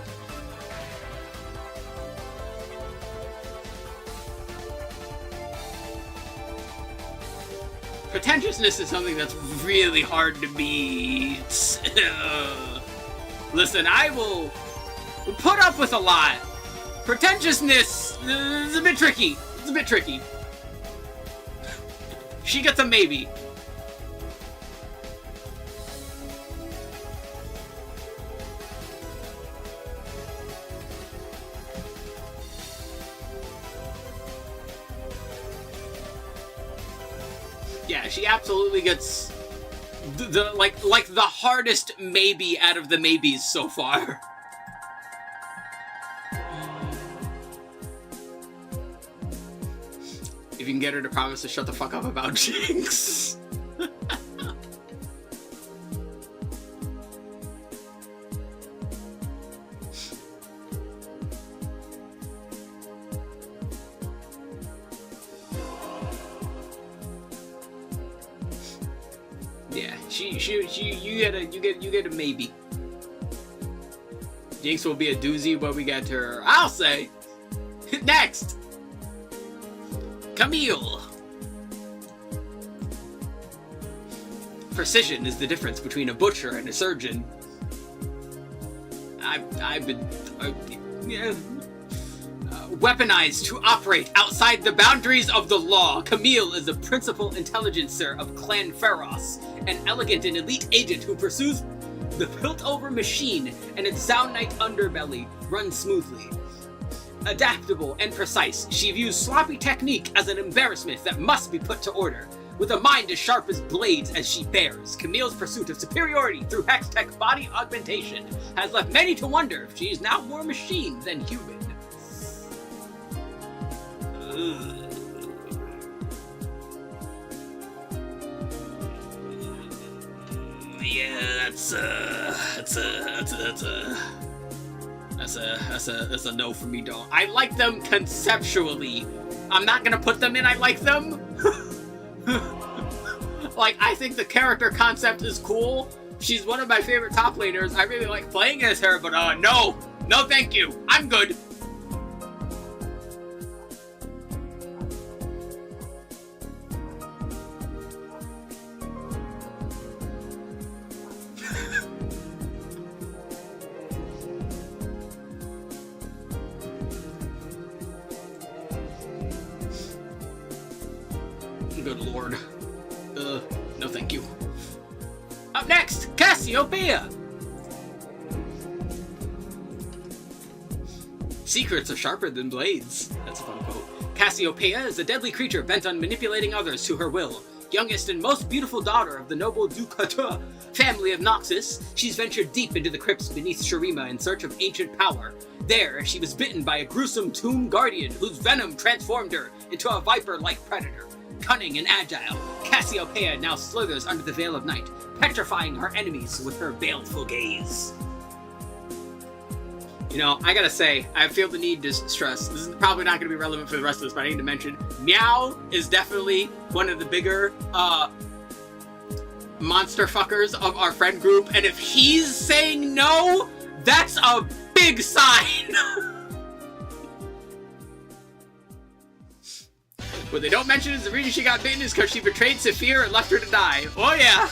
Pretentiousness is something that's really hard to beat. Listen, I will put up with a lot. Pretentiousness is a bit tricky. It's a bit tricky. She gets a maybe. Yeah, she absolutely gets the the hardest maybe out of the maybes so far. If you can get her to promise to shut the fuck up about Jinx. Yeah, you get a maybe. Jinx will be a doozy when we get to her. I'll say. Next. Camille. Precision is the difference between a butcher and a surgeon. Weaponized to operate outside the boundaries of the law, Camille is the principal intelligencer of Clan Pharos, an elegant and elite agent who pursues the built-over machine and its Zounite underbelly run smoothly. Adaptable and precise, she views sloppy technique as an embarrassment that must be put to order. With a mind as sharp as blades as she bears, Camille's pursuit of superiority through Hextech body augmentation has left many to wonder if she is now more machine than human. Yeah, that's a no for me, dog. I like them conceptually. I'm not gonna put them in I like them. Like, I think the character concept is cool. She's one of my favorite top laners. I really like playing as her, but no thank you. I'm good. Good lord. No thank you. Up next, Cassiopeia! Secrets are sharper than blades. That's a fun quote. Cassiopeia is a deadly creature bent on manipulating others to her will. Youngest and most beautiful daughter of the noble Ducata family of Noxus, she's ventured deep into the crypts beneath Shurima in search of ancient power. There, she was bitten by a gruesome tomb guardian whose venom transformed her into a viper-like predator. Cunning and agile, Cassiopeia now slithers under the veil of night, petrifying her enemies with her baleful gaze. You know, I gotta say, I feel the need to stress, this is probably not gonna be relevant for the rest of this, but I need to mention, Meow is definitely one of the bigger, monster fuckers of our friend group, and if he's saying no, that's a big sign! What they don't mention is the reason she got bitten is because she betrayed Saphir and left her to die. Oh yeah!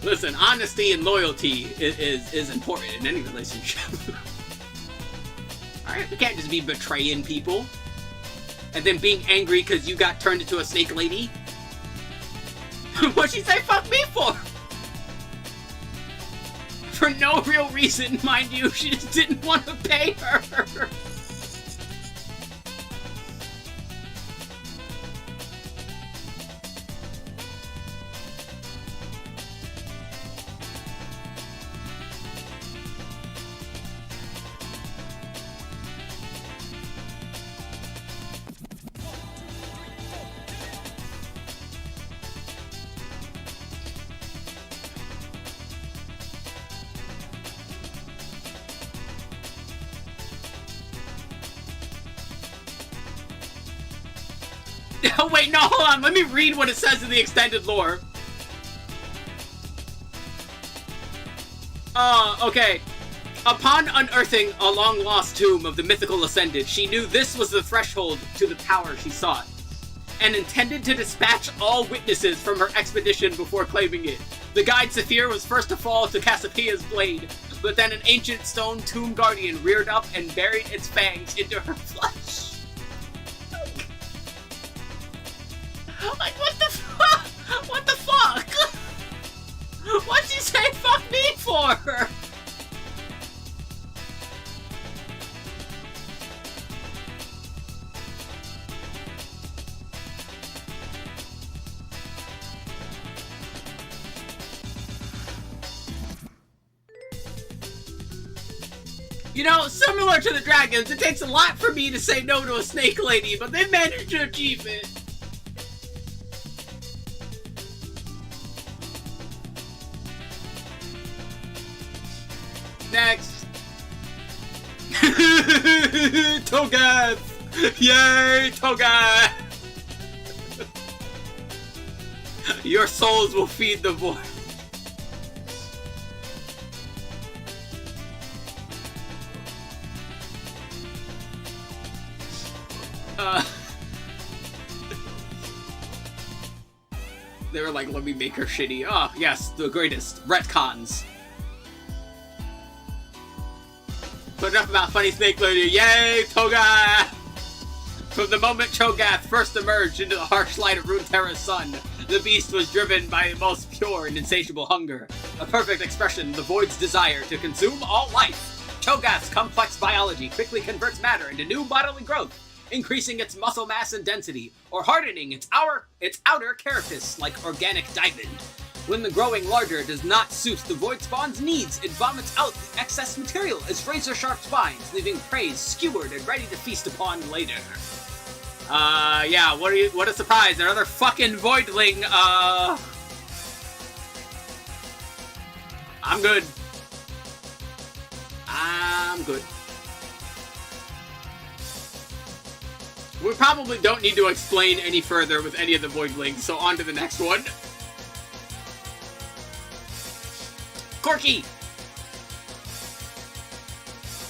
Listen, honesty and loyalty is important in any relationship. Alright, we can't just be betraying people. And then being angry because you got turned into a snake lady. What'd she say fuck me for? For no real reason, mind you, she just didn't want to pay her. Oh wait, no, hold on, let me read what it says in the extended lore. Okay. Upon unearthing a long-lost tomb of the mythical Ascended, she knew this was the threshold to the power she sought, and intended to dispatch all witnesses from her expedition before claiming it. The guide Saphir was first to fall to Cassiopeia's blade, but then an ancient stone tomb guardian reared up and buried its fangs into her flesh. Like, what the fuck? What the fuck? What'd you say fuck me for? You know, similar to the dragons, it takes a lot for me to say no to a snake lady, but they managed to achieve it. Next. Togath! Yay, Togath! Your souls will feed the void. They were like, let me make her shitty. Oh, yes, the greatest. Retcons. But enough about Funny Snake Lady. Yay, Toga! From the moment Cho'Gath first emerged into the harsh light of Runeterra's sun, the beast was driven by the most pure and insatiable hunger. A perfect expression of the Void's desire to consume all life. Cho'Gath's complex biology quickly converts matter into new bodily growth, increasing its muscle mass and density, or hardening its outer carapace like organic diamond. When the growing larger does not suit the Void Spawn's needs, it vomits out the excess material as razor-sharp spines, leaving prey skewered and ready to feast upon later. Yeah, what a surprise, another fucking Voidling, I'm good. I'm good. We probably don't need to explain any further with any of the Voidlings, so on to the next one. Corky!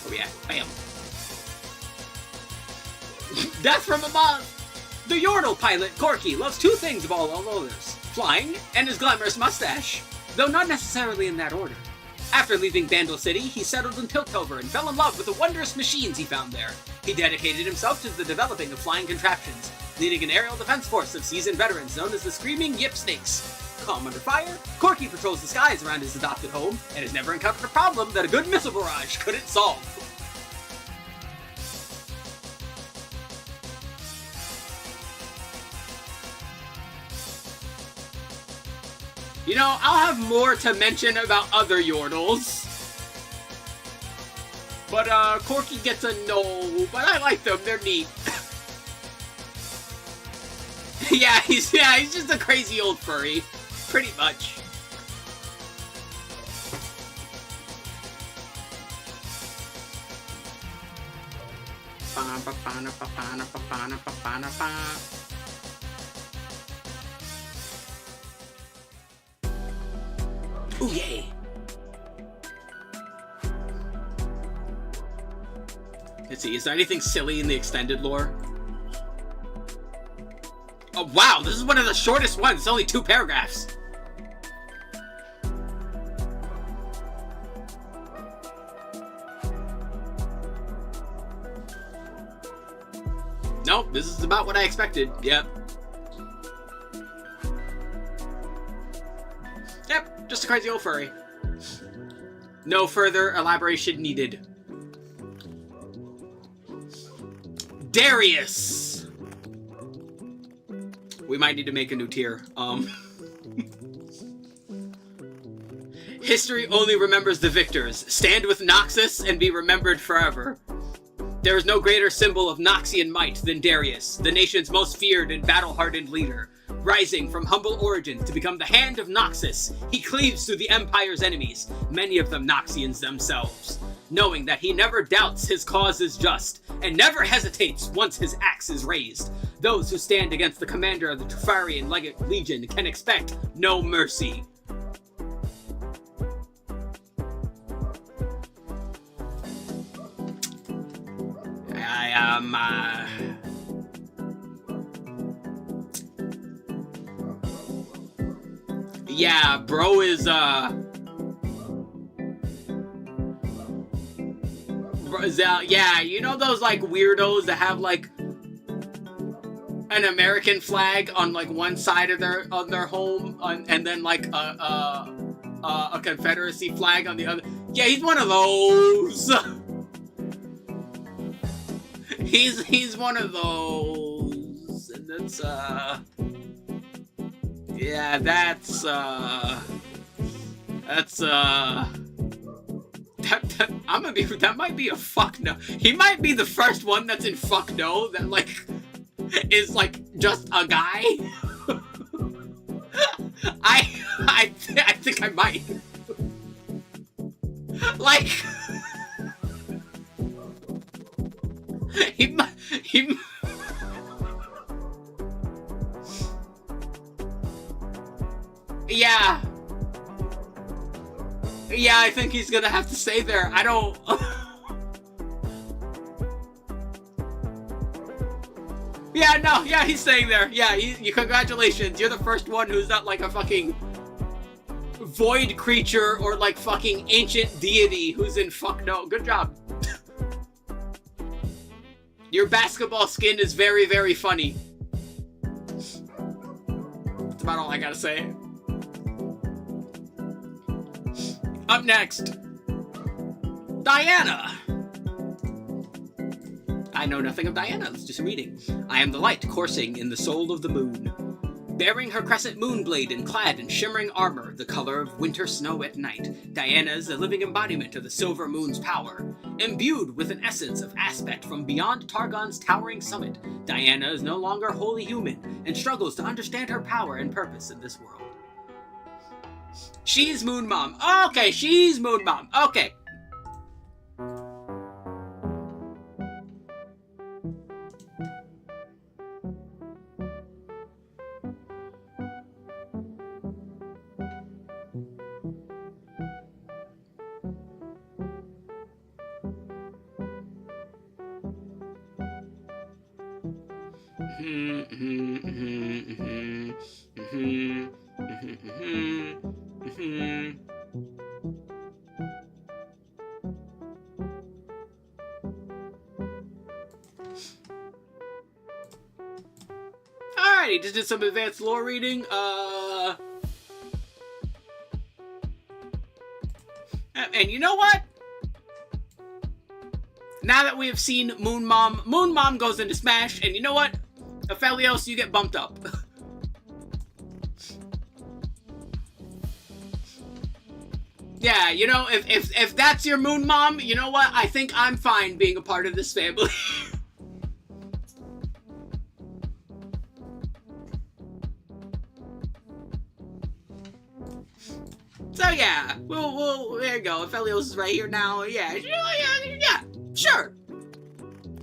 Oh yeah, bam. Death from above! The Yordle pilot, Corky, loves two things above all others. Flying and his glamorous mustache. Though not necessarily in that order. After leaving Bandle City, he settled in Piltover and fell in love with the wondrous machines he found there. He dedicated himself to the developing of flying contraptions, leading an aerial defense force of seasoned veterans known as the Screaming Yip Snakes. Calm under fire, Corky patrols the skies around his adopted home and has never encountered a problem that a good missile barrage couldn't solve. You know, I'll have more to mention about other Yordles. But, Corky gets a no, but I like them, they're neat. yeah, he's just a crazy old furry. Pretty much. Ooh, yay! Let's see, is there anything silly in the extended lore? Oh, wow, this is one of the shortest ones. It's only 2 paragraphs. Nope, this is about what I expected. Yep. Yep, just a crazy old furry. No further elaboration needed. Darius! We might need to make a new tier. History only remembers the victors. Stand with Noxus and be remembered forever. There is no greater symbol of Noxian might than Darius, the nation's most feared and battle-hardened leader. Rising from humble origins to become the Hand of Noxus, he cleaves through the Empire's enemies, many of them Noxians themselves. Knowing that he never doubts his cause is just, and never hesitates once his axe is raised. Those who stand against the commander of the Trifarian Legion can expect no mercy. Yeah, bro is, yeah, you know those, like, weirdos that have, like, an American flag on, like, one side of their home, and then, like, a Confederacy flag on the other? Yeah, he's one of those! He's one of those, and that's, yeah, that might be a fuck no. He might be the first one that's in fuck no that, like, is, like, just a guy. I think I might. Like, he Yeah. Yeah, I think he's gonna have to stay there. I don't... Yeah, no, yeah, he's staying there. Yeah, congratulations. You're the first one who's not like a fucking void creature or like fucking ancient deity who's in fuck no. Good job. Your basketball skin is very, very funny. That's about all I gotta say. Up next, Diana. I know nothing of Diana, let's do some reading. I am the light coursing in the soul of the moon. Bearing her crescent moon blade and clad in shimmering armor, the color of winter snow at night, Diana is a living embodiment of the silver moon's power. Imbued with an essence of aspect from beyond Targon's towering summit, Diana is no longer wholly human and struggles to understand her power and purpose in this world. She's Moon Mom. Okay, she's Moon Mom. Okay. Alrighty, just did some advanced lore reading. And you know what? Now that we have seen Moon Mom goes into Smash, and you know what? Aphelios, you get bumped up. Yeah, you know, if that's your Moon Mom, you know what? I think I'm fine being a part of this family. So yeah, we'll there you go. Aphelios is right here now. Yeah, sure.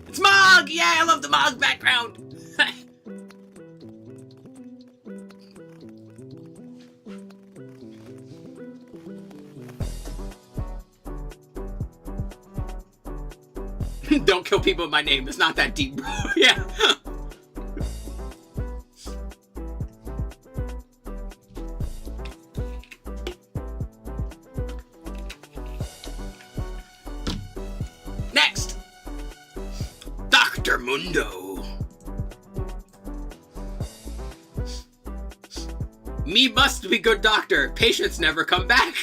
It's Mog! Yeah, I love the Mog background. Don't kill people with my name. It's not that deep, bro. Yeah. Next, Dr. Mundo. Me must be good doctor. Patients never come back.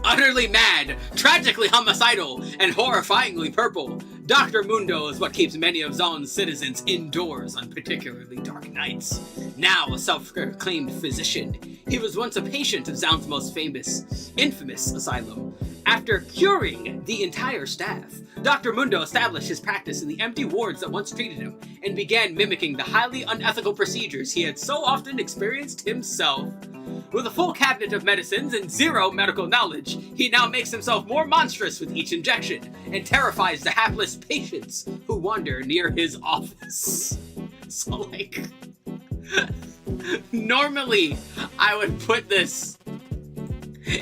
Utterly mad, tragically homicidal, and horrifyingly purple, Dr. Mundo is what keeps many of Zon's citizens indoors on particularly dark nights. Now a self-proclaimed physician, he was once a patient of Zon's most infamous asylum. After curing the entire staff, Dr. Mundo established his practice in the empty wards that once treated him, and began mimicking the highly unethical procedures he had so often experienced himself. With a full cabinet of medicines and zero medical knowledge, he now makes himself more monstrous with each injection, and terrifies the hapless patients who wander near his office. So, like, normally I would put this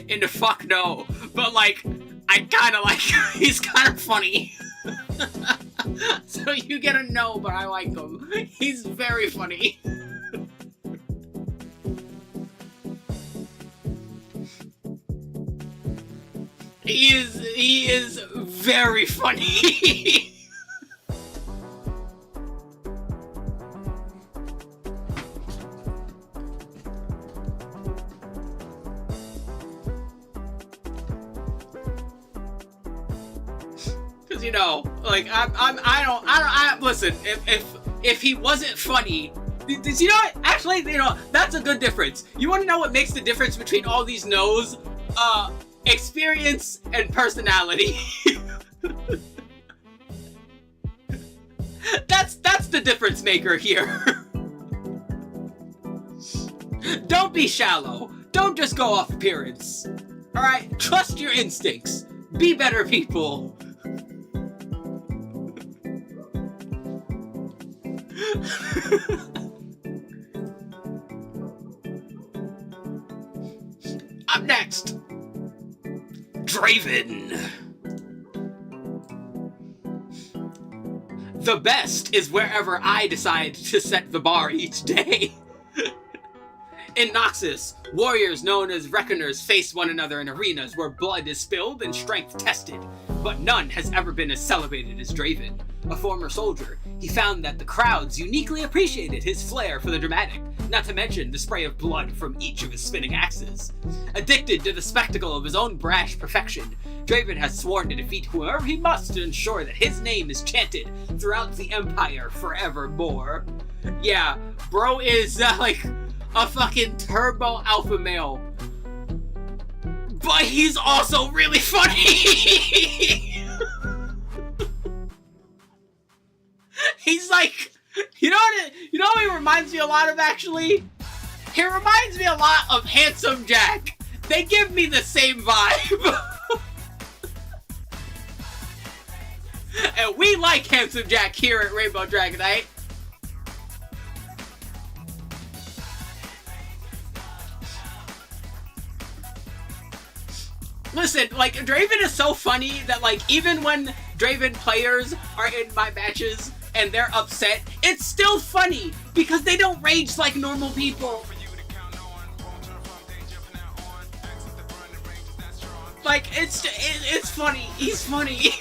into fuck no, but like, I kinda like, he's kinda funny. So you get a no, but I like him. He's very funny. He is very funny. Cause you know, like I don't listen, if he wasn't funny, you know what? Actually, you know, that's a good difference. You wanna know what makes the difference between all these no's? Experience and personality. That's the difference maker here. Don't be shallow. Don't just go off appearance. Alright? Trust your instincts. Be better people. Draven. The best is wherever I decide to set the bar each day. In Noxus, warriors known as Reckoners face one another in arenas where blood is spilled and strength tested, but none has ever been as celebrated as Draven. A former soldier, he found that the crowds uniquely appreciated his flair for the dramatic, not to mention the spray of blood from each of his spinning axes. Addicted to the spectacle of his own brash perfection, Draven has sworn to defeat whoever he must to ensure that his name is chanted throughout the Empire forevermore. Yeah, bro is like a fucking turbo alpha male. But he's also really funny! He's like, you know what he reminds me a lot of, actually? He reminds me a lot of Handsome Jack. They give me the same vibe. And we like Handsome Jack here at Rainbow Dragonite. Listen, like, Draven is so funny that, like, even when Draven players are in my matches and they're upset, it's still funny because they don't rage like normal people. Like, it's funny. He's funny.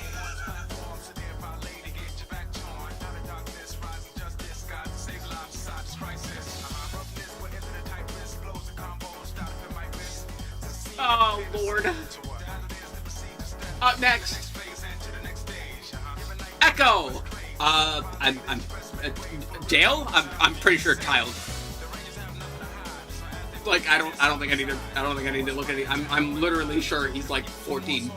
Oh, Lord. Up next, Echo. I'm jail. I'm pretty sure child. Like, I don't think I need to look at it. I'm literally sure he's like 14.